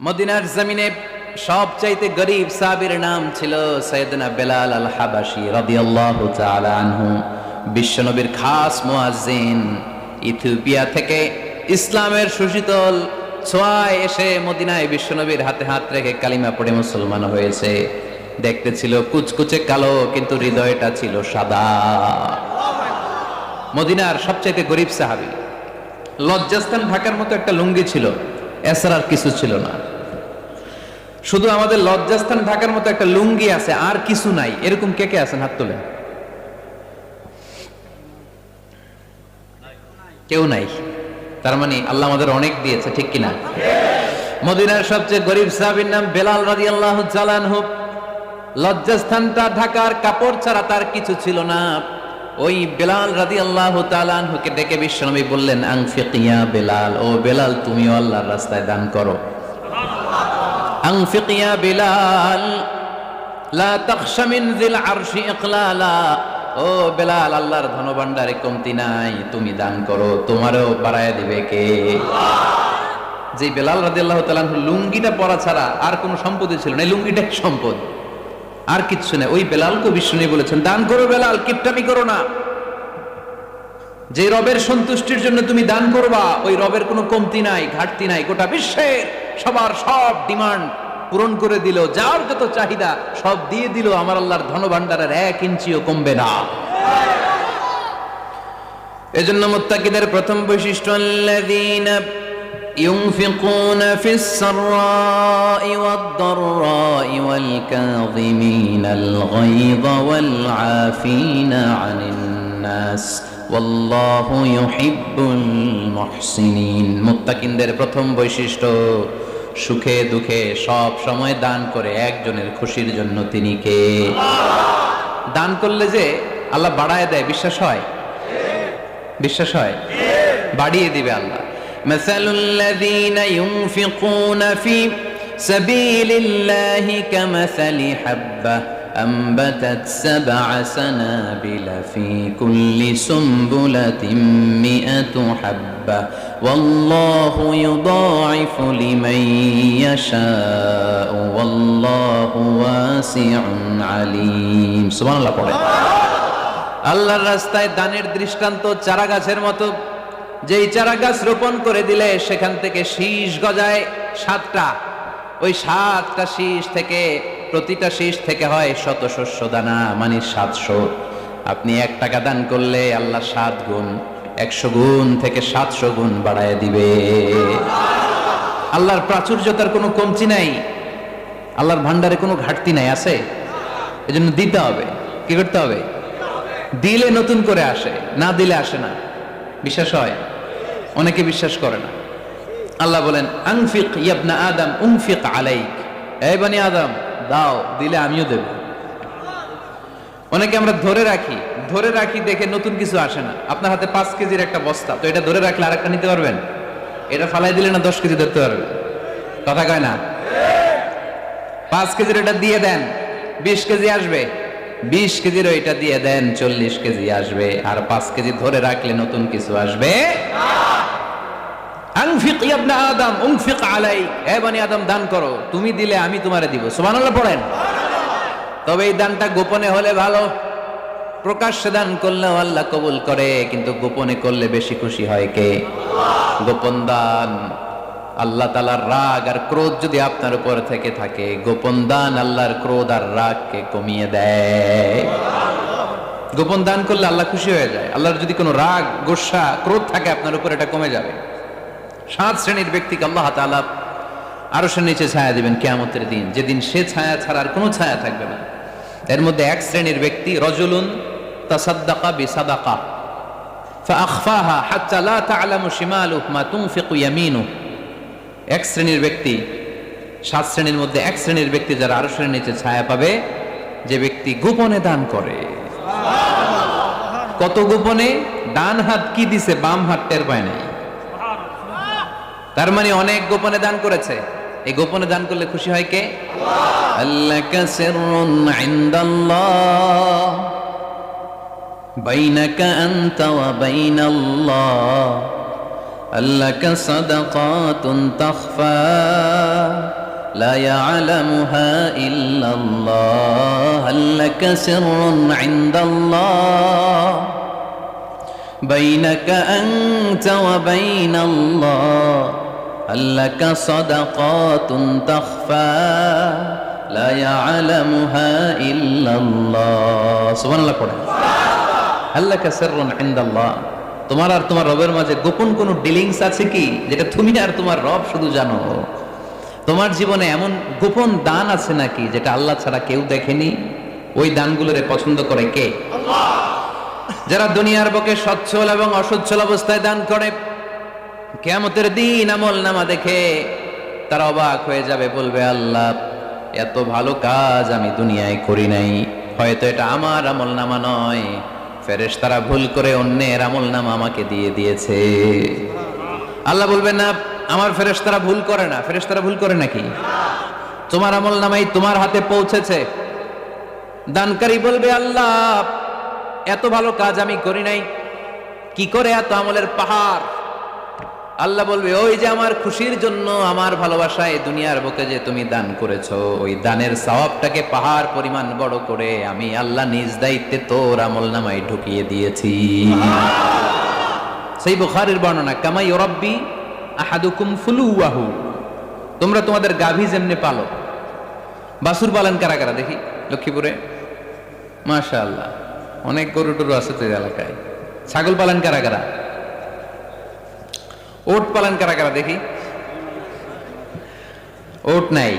মদিনার জমিনে সবচাইতে গরিব সাহাবীর নাম ছিল সাইয়েদনা বেলাল আল হাবাশী রাদিয়াল্লাহু তাআলা আনহু। বিশ্বনবীর খাস মুয়াজ্জিন, ইথিওপিয়া থেকে ইসলামের সুশীতল ছোঁয়ায় এসে মদিনায় বিশ্বনবীর হাতে হাত রেখে কালিমা পড়ে মুসলমান হয়েছে। দেখতে ছিল কুচকুচে কালো, কিন্তু হৃদয়টা ছিল সাদা। মদিনার সবচাইতে গরিব সাহাবী। লজ্জাস্থান ঢাকার মতো একটা লুঙ্গি ছিল, এছাড়া আর কিছু ছিল না। শুধু আমাদের লজ্জাস্থান ঢাকার মতো একটা লুঙ্গি আছে, আর কিছু নাই। এরকম কে কে আছেন? হাত তোলেন। কেউ নাই। তার মানে আল্লাহ আমাদের অনেক দিয়েছে, ঠিক কিনা? মদিনার সবচেয়ে গরিব সাহাবীর নাম বেলাল রাদিয়াল্লাহু তাআলা আনহু। লজ্জাস্থানটা ঢাকার কাপড় ছাড়া তার কিছু ছিল না। ওই বেলাল রাদিয়াল্লাহু তাআলা আনহুকে ডেকে বিশ্বনবী বললেন, আনফিক ইয়া বেলাল, ও বেলাল তুমিও আল্লাহর রাস্তায় দান করো। আনফিক ইয়া বেলাল লা তাখশা মিন যিল আরশি ইকলালা, ও বেলাল আল্লাহর ধনভাণ্ডারে কমতি নাই, তুমি দান করো, তোমারও বাড়ায় দিবে কে? যে বেলাল রাদিয়াল্লাহু তাআলা আনহু লুঙ্গিটা পরা ছাড়া আর কোনো সম্পত্তি ছিল না, এই লুঙ্গিটা সম্পদ, আর কিচ্ছু নেই। ওই বেলালকে বিষ্ণু বলেছেন, দান করো বেলাল, কিপটামি করো না। যে রবের সন্তুষ্টির জন্য তুমি দান করবা, ওই রবের কোনো কমতি নাই, ঘাটতি নাই। গোটা বিশ্বের সবার সব ডিমান্ড পূরণ করে দিল, যার যত চাহিদা সব দিয়ে দিল, আমার আল্লাহর ধনভাণ্ডারের 1 ইঞ্চিও কমবে না। এজন্য মুত্তাকিদের প্রথম বৈশিষ্ট্য, আল্লাযীনা ينفقون في السراء والضراء والكاظمين الغيظ والعافين عن الناس والله يحب المحسنين। মুত্তাকিনদের প্রথম বৈশিষ্ট্য, সুখে দুঃখে সব সময় দান করে একজনের খুশির জন্য। তিনি কে? দান করলে যে আল্লাহ বাড়ায় দেয়, বিশ্বাস হয়? বিশ্বাস হয়? বাড়িয়ে দিবে আল্লাহ। مثل الذين ينفقون في سبيل الله كمثل حبة أنبتت 7 سنابل في كل سنبلة 100 حبة والله يضاعف لمن يشاء والله واسع عليم। সুবহানাল্লাহ পড়ে। আল্লাহর রাস্তায় দানের দৃষ্টান্ত চারা গাছের মতো। যেই চারা গাছ রোপণ করে দিলে সেখান থেকে শীষ গজায় 7টা। ওই 7টা শীষ থেকে, প্রতিটা শীষ থেকে হয় শতশস্য দানা, মানে 700। আপনি 1 টাকা দান করলে আল্লাহ 7 গুণ, 100 গুণ থেকে 700 গুণ বাড়ায় দিবে। আল্লাহর প্রাচুর্যতার কোনো কমতি নাই, আল্লাহর ভান্ডারে কোনো ঘাটতি নাই। আছে? এজন্য দিতে হবে। কি করতে হবে? দিলে নতুন করে আসে, না দিলে আসে না। বিশ্বাস হয়? অনেকে বিশ্বাস করে না। আল্লাহ বলেন, আনফিক ইয়া আদম উনফিক আলাইক, এই বনি আদম দাও, দিলে আমিও দেব। অনেকে আমরা ধরে রাখি দেখে নতুন কিছু আসে না। আপনার হাতে 5 কেজির একটা বস্তা, তো এটা ধরে রাখলে আরেকটা নিতে পারবেন? এটা ফালাই দিলে না 10 কেজি ধরতে পারবেন? কথা কয় না? 5 কেজির এটা দিয়ে দেন, 20 কেজি আসবে। 20 কেজির ওইটা দিয়ে দেন, 40 কেজি আসবে। আর 5 কেজি ধরে রাখলে নতুন কিছু আসবে। আনফিক ইয়া ইবনে আদম উনফিক আলাইক, হে বনি আদম দান করো, তুমি দিলে আমি তোমারে দিব। সুবহানাল্লাহ পড়েন। তবে এই দানটা গোপনে হলে ভালো। প্রকাশ্যে দান করলেও আল্লাহ কবুল করে, কিন্তু গোপনে করলে বেশি খুশি হয় কে? গোপন দান, আল্লাহ তাআলার রাগ আর ক্রোধ যদি আপনার উপর থেকে থাকে, গোপন দান আল্লাহর ক্রোধ আর রাগকে কমিয়ে দেয়। গোপন দান করলে আল্লাহ খুশি হয়ে যায়। আল্লাহর যদি কোনো রাগ, গোসা, ক্রোধ থাকে আপনার উপর, এটা কমে যাবে। 7 শ্রেণীর ব্যক্তিকে আল্লাহ তাআলা আরশের নিচে ছায়া দিবেন কিয়ামতের দিন, যেদিন সে ছায়া ছাড়া আর কোনো ছায়া থাকবে না। এর মধ্যে 1 শ্রেণীর ব্যক্তি, রজুলুন তাসাদ্দাকা বিসাদাকা ফাআখফাহা হাত্তা লা তা'লামু শিমালুহু মা তুনফিকু ইয়ামিনুহু। 1 শ্রেণীর ব্যক্তি, 7 শ্রেণীর মধ্যে 1 শ্রেণীর ব্যক্তি যারা আরশের নিচে ছায়া পাবে, যে ব্যক্তি গোপনে দান করে। কত গোপনে? ডান হাত কি দিছে, বাম হাত টের পায় নাই। তার মানে অনেক গোপনে দান করেছে। এই গোপনে দান করলে খুশি হয় কে? আল্লাকা সিররুন ইনদাল্লাহ বাইনাকা আনতা ওয়া বাইনাল্লাহ, لك صدقات تخفى لا يعلمها إلا الله هل لك سر عند الله بينك أنت وبين الله هل لك صدقات تخفى لا يعلمها إلا الله سبحان الله পড়ে هل لك سر عند الله তোমার আর তোমার রবের মাঝে গোপন কোনো ডিলিংস আছে কি যেটা তুমি আর তোমার রব শুধু জানো তোমার জীবনে এমন গোপন দান আছে নাকি যেটা আল্লাহ ছাড়া কেউ দেখেনি ওই দানগুলোরে পছন্দ করে কে আল্লাহ যারা দুনিয়ার বুকে সচ্ছল এবং অসচ্ছল অবস্থায় দান করে কিয়ামতের দিন আমলনামা দেখে তারা অবাক হয়ে যাবে বলবে আল্লাহ এত ভালো কাজ আমি দুনিয়ায় করি নাই হয়তো এটা আমার আমলনামা নয় ফেরেশতারা ভুল করে অন্যের আমলনামা আমাকে দিয়ে দিয়েছে আল্লাহ বলবেন না আমার ফেরেশতারা ভুল করে না ফেরেশতারা ভুল করে নাকি তোমার আমলনামাই তোমার হাতে পৌঁছেছে দানকারী বলবে আল্লাহ এত ভালো কাজ আমি করি নাই কি করে এত আমলের পাহাড় আল্লাহ বলবে ওই যে আমার খুশির জন্য আমার ভালোবাসায় দুনিয়ার বুকে যে তুমি দান করেছো ওই দানের সওয়াবটাকে পাহাড় পরিমাণ বড় করে আমি আল্লাহ নিজ দায়িত্বে তোর আমলনামায় ঢুকিয়ে দিয়েছি সেই বুখারীর বর্ণনা কামা ইউরাব্বি আহাদুকুম ফুলুয়াহু তোমরা তোমাদের গাভী যেমনে পালো বাছুর পালন কারা কারা দেখি লক্ষ্মীপুরে মাশাআল্লাহ অনেক গরু টরু আছে তো এলাকায় ছাগল পালন কারা কারা ওট পালন কারা কারা দেখি ওট নাই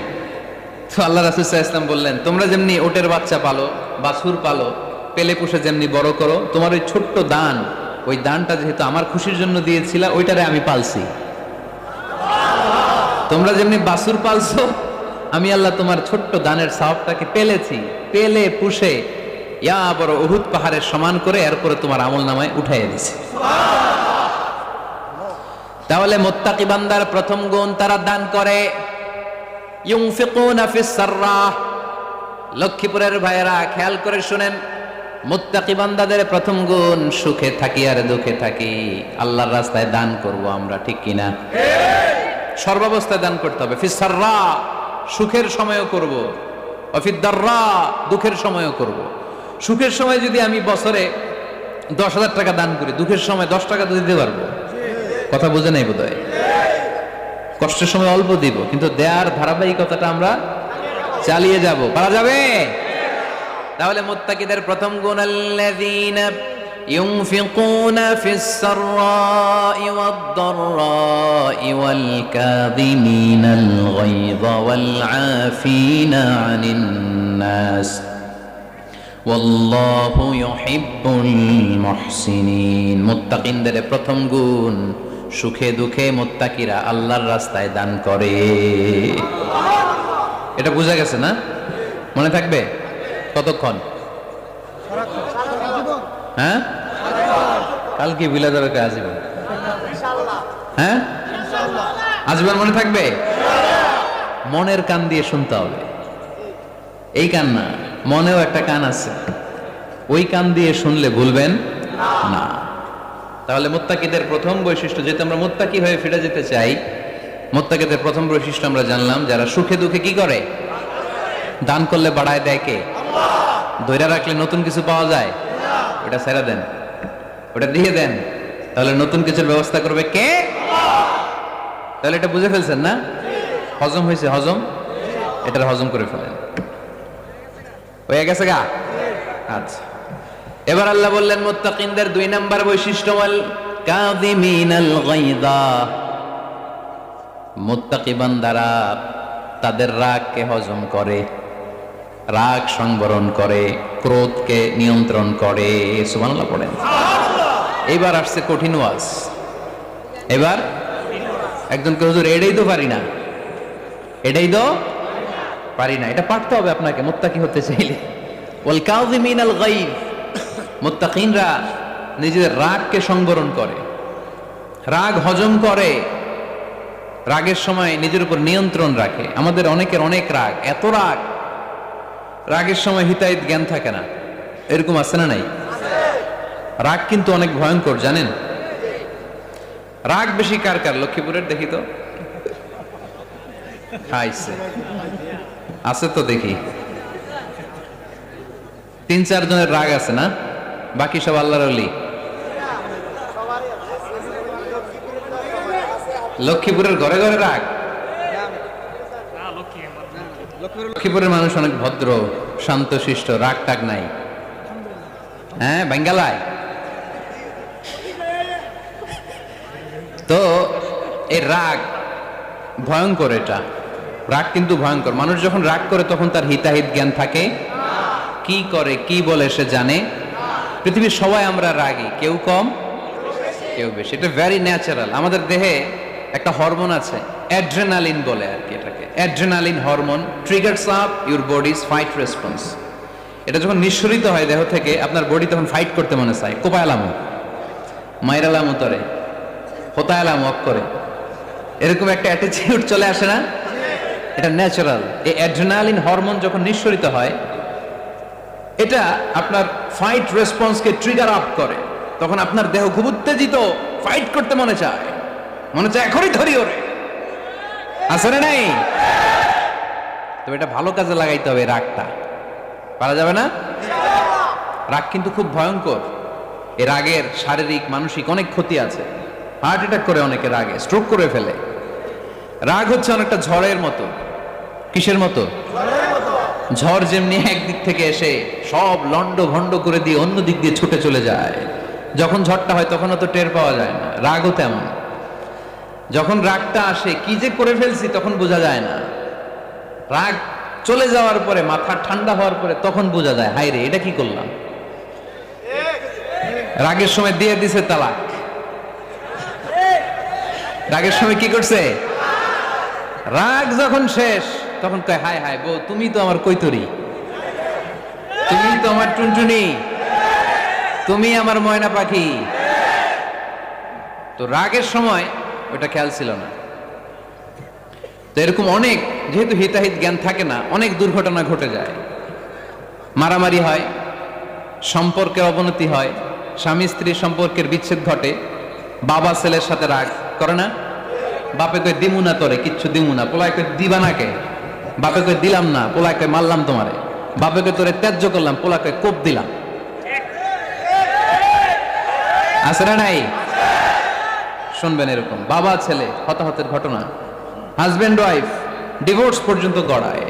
তো আল্লাহ রাসূল সাল্লাল্লাহু আলাইহি ওয়াসাল্লাম বললেন তোমরা যেমনি ওটের বাচ্চা পালো বাছুর পালো পেলে পুষে যেমনি বড় করো তোমার ওই ছোট্ট দান ওই দানটা যেহেতু আমার খুশির জন্য দিয়েছিলা ওইটারে আমি পালছি তোমরা যেমনি বাছুর পালছো আমি আল্লাহ তোমার ছোট্ট দানের সওয়াবটাকে পেলেছি পেলে পুষে ইয়া বড় উহুদ পাহাড়ের সমান করে এরপরে তোমার আমলনামায় উঠাইয়া দিছি তাহলে মুত্তাকি বান্দার প্রথম গুণ তারা দান করে ইউনফিকুনা ফিস সাররাহ লক্ষ্মীপুরের ভাইয়েরা খেয়াল করে শুনেন মুত্তাকি বান্দাদের প্রথম গুণ সুখে থাকি আর দুঃখে থাকি আল্লাহর রাস্তায় দান করব আমরা ঠিক কিনা সর্বাবস্থায় দান করতে হবে ফিস সাররা সুখের সময়ও করব অফিদ দাররা দুঃখের সময়ও করব সুখের সময় যদি আমি বছরে 10,000 টাকা দান করি দুঃখের সময় 10 টাকা তো দিতে পারবো কথা বুঝে নাই বোধহয় কষ্টের সময় অল্প দিব কিন্তু দেয়ার ধারাবাহিকতাটা আমরা চালিয়ে যাব পারা যাবে তাহলে মুত্তাকিদের প্রথম গুণ আল্লাযীনা ইউনফিকুনা ফিস সাররাই ওয়াদ দাররাই ওয়াল কাযিমিনাল গায়যা ওয়াল আফিনা আনিন নাস ওয়াল্লাহু ইউহিব্বুল মুহসিনিন মুত্তাকিনদের প্রথম গুণ সুখে দুঃখে মুত্তাকিরা আল্লাহর রাস্তায় দান করে এটা বোঝা গেছে না মনে থাকবে কতক্ষণ হ্যাঁ কালকে বিলা যাবে আজীবন হ্যাঁ আজীবন মনে থাকবে মনের কান দিয়ে শুনতে হবে এই কান না মনেও একটা কান আছে ওই কান দিয়ে শুনলে ভুলবেন না তাহলে মুত্তাকিদের প্রথম বৈশিষ্ট্য যেটা আমরা মুত্তাকি হয়ে ফিরে যেতে চাই মুত্তাকিদের প্রথম বৈশিষ্ট্য আমরা জানলাম যারা সুখে দুঃখে কি করে দান করলে বাড়ায় দেয় কে আল্লাহ ধরে রাখলে নতুন কিছু পাওয়া যায় ওটা ছেড়ে দেন ওটা দিয়ে দেন তাহলে নতুন কিছুর ব্যবস্থা করবে কে আল্লাহ তাহলে এটা বুঝে ফেলছেন না হজম হয়েছে হজম এটার হজম করে ফেলেন হয়ে গেছে গা আচ্ছা এবার আল্লাহ বললেন মুত্তাকিনদের 2 নাম্বার বৈশিষ্ট্য ওয়াল কাযিমিনাল গায়যা মুত্তাকি বান্দারা তাদের রাগকে হজম করে রাগ সংবরণ করে ক্রোধকে নিয়ন্ত্রণ করে সুবহানাল্লাহ পড়েন এবার আসছে কঠিন ওয়াজ এবার একজনকে হুজুর এটাই তো পারি না এটা পারতে হবে আপনাকে মুত্তাকি হতে চাইলে ওয়াল কাযিমিনাল গায়য মুত্তাকিনরা নিজেদের রাগকে সংবরণ করে রাগ হজম করে রাগের সময় নিজের উপর নিয়ন্ত্রণ রাখে আমাদের অনেকের অনেক রাগ এত রাগের সময় হিতাহিত জ্ঞান থাকে না এরকম আছে না নাই রাগ কিন্তু অনেক ভয়ঙ্কর জানেন রাগ বেশি কার কার লক্ষ্মীপুরের দেখি তো খাইছে আছে তো দেখি 3-4 জনের রাগ আছে না, বাকি সব আল্লাহর ওলি। লক্ষ্মীপুরের ঘরে ঘরে রাগ। লক্ষ্মীপুরের মানুষ অনেক ভদ্র, শান্ত শিষ্ট, রাগ টাগ নাই। হ্যাঁ, বেঙ্গালায় তো এই রাগ ভয়ঙ্কর। এটা রাগ কিন্তু ভয়ঙ্কর। মানুষ যখন রাগ করে তখন তার হিতাহিত জ্ঞান থাকে, কি করে কি বলে সে জানে। পৃথিবীর সবাই আমরা রাগী, কেউ কম কেউ বেশি। এটা ভেরি ন্যাচারাল। আমাদের দেহে একটা হরমোন আছে, অ্যাড্রেনালিন বলে আর কি এটাকে। Adrenaline hormone triggers up your bodies fight response. এটা যখন নিঃসরিত হয় দেহ থেকে, আপনার বডি তখন ফাইট করতে মনে চায়। কোপায়ালামো, মাইরালামো তরে, হোতায়ালামো অক করে, এরকম একটা অ্যাটিটিউড চলে আসে না? এটা ন্যাচারাল। এই অ্যাড্রেনালিন হরমোন যখন নিঃসরিত হয়, এটা আপনার ফাইট রেসপন্সকে ট্রিগার আপ করে। তখন আপনার দেহ খুব উত্তেজিত, ফাইট করতে মনে চায়, মনে চায় এখনই ধরি ওরে। আসলে নাই? তবে এটা ভালো কাজে লাগাইতে হবে। রাগটা পারা যাবে না। রাগ কিন্তু খুব ভয়ঙ্কর। এই রাগের শারীরিক মানসিক অনেক ক্ষতি আছে। হার্ট অ্যাটাক করে অনেকে রাগে, স্ট্রোক করে ফেলে। রাগ হচ্ছে অনেকটা ঝড়ের মতো। কিসের মতো? ঝড় যেমনি একদিক থেকে এসে সব লন্ড ভন্ড করে দিয়ে অন্য দিক দিয়ে ছুটে চলে যায়, যখন ঝড়টা হয় তখন তো টের পাওয়া যায় না। রাগও তেমন। যখন রাগটা আসে, কি যে করে ফেলছি তখন বোঝা যায় না। রাগ চলে যাওয়ার পরে, মাথা ঠান্ডা হওয়ার পরে তখন বোঝা যায়, হায় রে এটা কি করলাম। রাগের সময় দিয়ে দিছে তালাক। রাগের সময় কি করছে? রাগ যখন শেষ তখন কয়, হায় হায় বউ, তুমি তো আমার কৈতরি, তুমি তো আমার টুনটুনি, তুমি আমার ময়না পাখি। তো রাগের সময় ওটা খেয়াল ছিল না। তো এরকম অনেক, যেহেতু হিতাহিত জ্ঞান থাকে না, অনেক দুর্ঘটনা ঘটে যায়। মারামারি হয়, সম্পর্কের অবনতি হয়, স্বামী স্ত্রী সম্পর্কের বিচ্ছেদ ঘটে। বাবা ছেলের সাথে রাগ করে না? বাপে কই দিমু না তোরে, কিচ্ছু দিমু না। পোলায় কই দিবা না কে? বাপে কই দিলাম না, পোলায় কই মারলাম তোমারে। বাপে কই তোরে ত্যায্য করলাম, পোলা কই কোপ দিলাম। আছে না নাই? শুনবেন এরকম বাবা ছেলে হতাহতের ঘটনা। হাজবেন্ড ওয়াইফ ডিভোর্স পর্যন্ত গড়ায়।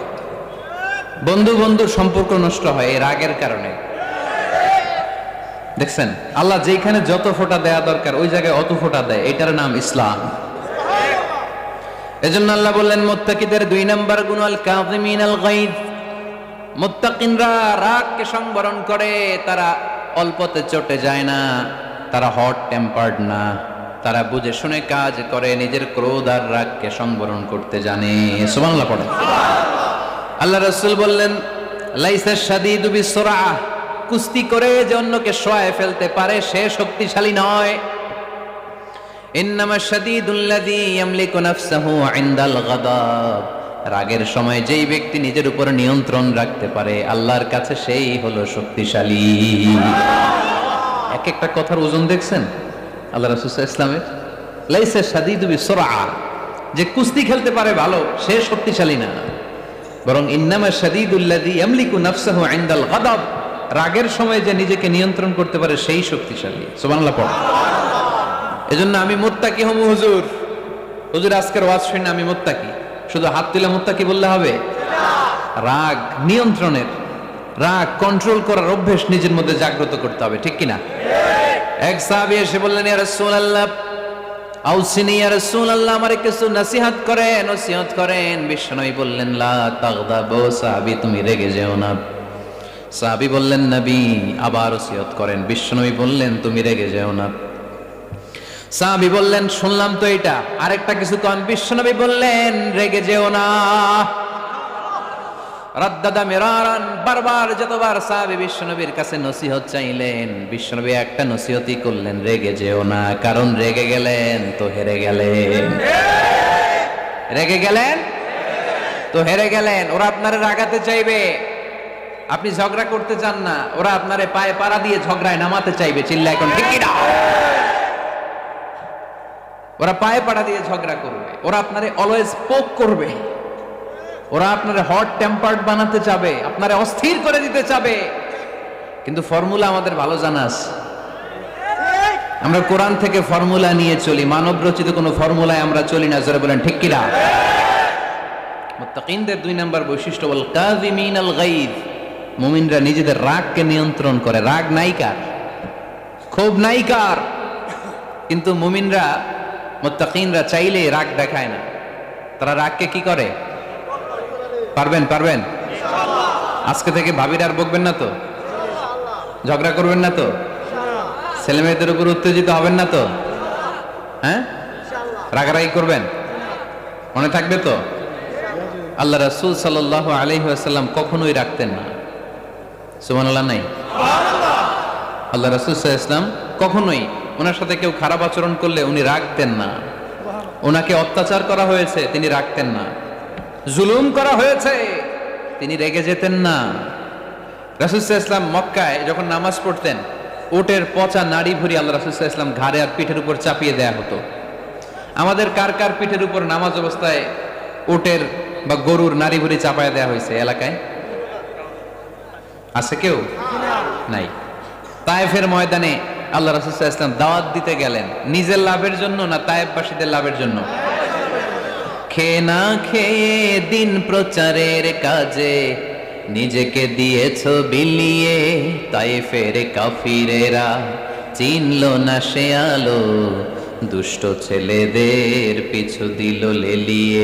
বন্ধু বন্ধুর সম্পর্ক নষ্ট হয় এই রাগের কারণে। দেখছেন, আল্লাহ যেখানে যত ফোঁটা দেয়া দরকার ওই জায়গায় অত ফোঁটা দেয়। এটার নাম ইসলাম। এজন্য আল্লাহ বললেন, মুত্তাকিদের 2 নাম্বার গুণ, আল কাযিমিনাল গায়জ। মুত্তাকিনরা রাগকে সংবরণ করে, তারা অল্পতে চটে যায় না, তারা হট টেম্পার্ড না, তারা বুঝে শুনে কাজ করে, নিজের ক্রোধ আর রাগকে সংবরণ করতে জানে। সুবহানাল্লাহ পড়ে। আল্লাহ রাসূল বললেন, লাইসা শাদীদু বিসরাআহ, কুস্তি করে যে অন্যকে শোয়ায় ফেলতে পারে সে শক্তিশালী নয়। ইন্নামা শাদীদুল্লাযী ইয়ামলিকু নাফসাহু ইনদাল গাদাব, রাগের সময় যেই ব্যক্তি নিজের উপর নিয়ন্ত্রণ রাখতে পারে আল্লাহর কাছে সেই হলো শক্তিশালী। এক একটা কথার ওজন দেখছেন আল্লাহ রাসূল সাল্লাল্লাহু আলাইহি ওয়াসাল্লামের। লাইসা শাদীদু বিসরাআহ, যে কুস্তি খেলতে পারে ভালো সে শক্তিশালী না, বরং ইন্নামা শাদীদুল্লাযী ইয়ামলিকু নাফসাহু ইনদাল গাদাব, রাগের সময় যে নিজেকে নিয়ন্ত্রণ করতে পারে সেই শক্তিশালী। সুবহানাল্লাহ পড়ো। এজন্য আমি মুত্তাকি হমু হুজুর। হুজুর আজকের ওয়াজ শুনে আমি মুত্তাকি, শুধু হাত তুলে মুত্তাকি বললে হবে? রাগ নিয়ন্ত্রণের, রাগ কন্ট্রোল করার অভ্যেস নিজের মধ্যে জাগ্রত করতে হবে, ঠিক কিনা? এক সাহাবী এসে বললেন, ইয়া রাসূলুল্লাহ আউসিনি, ইয়া রাসূলুল্লাহ আমারে কিছু নসিহত করেন, নসিহত করেন। বিশ্বনবী বললেন, লা তাগদাবু, সাহাবী তুমি রেগে যেও না। সাহাবী বললেন, নবী আবার নসিহত করেন। বিশ্বনবী বললেন, তুমি রেগে যেও না। সাহাবী বললেন, শুনলাম তো এটা, আরেকটা কিছু কোন। বিশ্বনবী বললেন, রেগে যেও না। রাদ্দাদা মিরারান, বারবার যতবার সাহাবী বিশ্বনবীর কাছে নসিহত চাইলেন, বিশ্বনবী একটা নসিহতই করলেন, রেগে যেও না। কারণ রেগে গেলেন তো হেরে গেলেন। রেগে গেলেন তো হেরে গেলেন। ওরা আপনারে রাগাতে চাইবে, আপনি ঝগড়া করতে চান না, ওরা আপনারে পায়ে পাড়া দিয়ে ঝগড়ায় নামাতে চাইবে। চিল্লা এখন ঠিক কিনা? ওরা পায়ে পাড়া দিয়ে ঝগড়া করবে, ওরা আপনারে অলওয়েজ পোক করবে, ওরা আপনারা হট টেম্পার্ড বানাতে চাবে, আপনারা অস্থির করে দিতে চাবে, কিন্তু ফর্মুলা আমাদের ভালো জানা আছে। আমরা কোরআন থেকে ফর্মুলা নিয়ে চলি, মানব রচিত কোনো ফর্মুলায় আমরা চলি না। যারা বলেন ঠিক কিনা? মুত্তাকিনদের 2 নাম্বার বৈশিষ্ট্য ওয়াল কাযিমিনাল গায়জ, মুমিনরা নিজেদের রাগকে নিয়ন্ত্রণ করে। রাগ নাইকার, ক্ষোভ নাইকার, কিন্তু মুমিনরা মুত্তাকিনরা চাইলে রাগ দেখায় না। তারা রাগকে কি করে? পারবেন পারবেন আজকে থেকে ভাবির আর বকবেন না তো, ঝগড়া করবেন না তো, ছেলে মেয়েদের উপর উত্তেজিত হবেন না তো, হ্যাঁ রাগারাগি করবেন, মনে থাকবে তো? আল্লাহ রাসূল সাল্লাল্লাহু আলাইহি ওয়াসাল্লাম কখনোই রাখতেন না। সুবহানাল্লাহ নাই? আল্লাহ রাসূল সাল্লাল্লাহু আলাইহি ওয়াসাল্লাম কখনোই, ওনার সাথে কেউ খারাপ আচরণ করলে উনি রাখতেন না। ওনাকে অত্যাচার করা হয়েছে, তিনি রাখতেন না। জুলুম করা হয়েছে, তিনি রেগে যেতেন না। রাসূল সাল্লাল্লাহু আলাইহি ওয়াসাল্লাম মক্কায় যখন নামাজ পড়তেন, উটের পচা নাড়ি ভুঁড়ি আল্লাহ রাসূল সাল্লাল্লাহু আলাইহি ওয়াসাল্লাম ঘাড়ে আর পিঠের উপর চাপিয়ে দেয়া হতো। আমাদের কার কার পিঠের উপর নামাজ অবস্থায় উটের বা গরুর নাড়ি ভুঁড়ি চাপায় দেয়া হয়েছে এলাকায়? আছে কেউ? নাই। তায়েফের ময়দানে আল্লাহ রাসূল সাল্লাল্লাহু আলাইহি ওয়াসাল্লাম দাওয়াত দিতে গেলেন, নিজের লাভের জন্য না তায়েফবাসীদের লাভের জন্য? খেয়ে না খেয়ে দিন প্রচারের কাজে নিজেকে দিয়েছ বিলিয়ে, তায়েফের কাফিরেরা চিনল না সে আলো, দুষ্ট ছেলেদের পিছু দিল লেলিয়ে,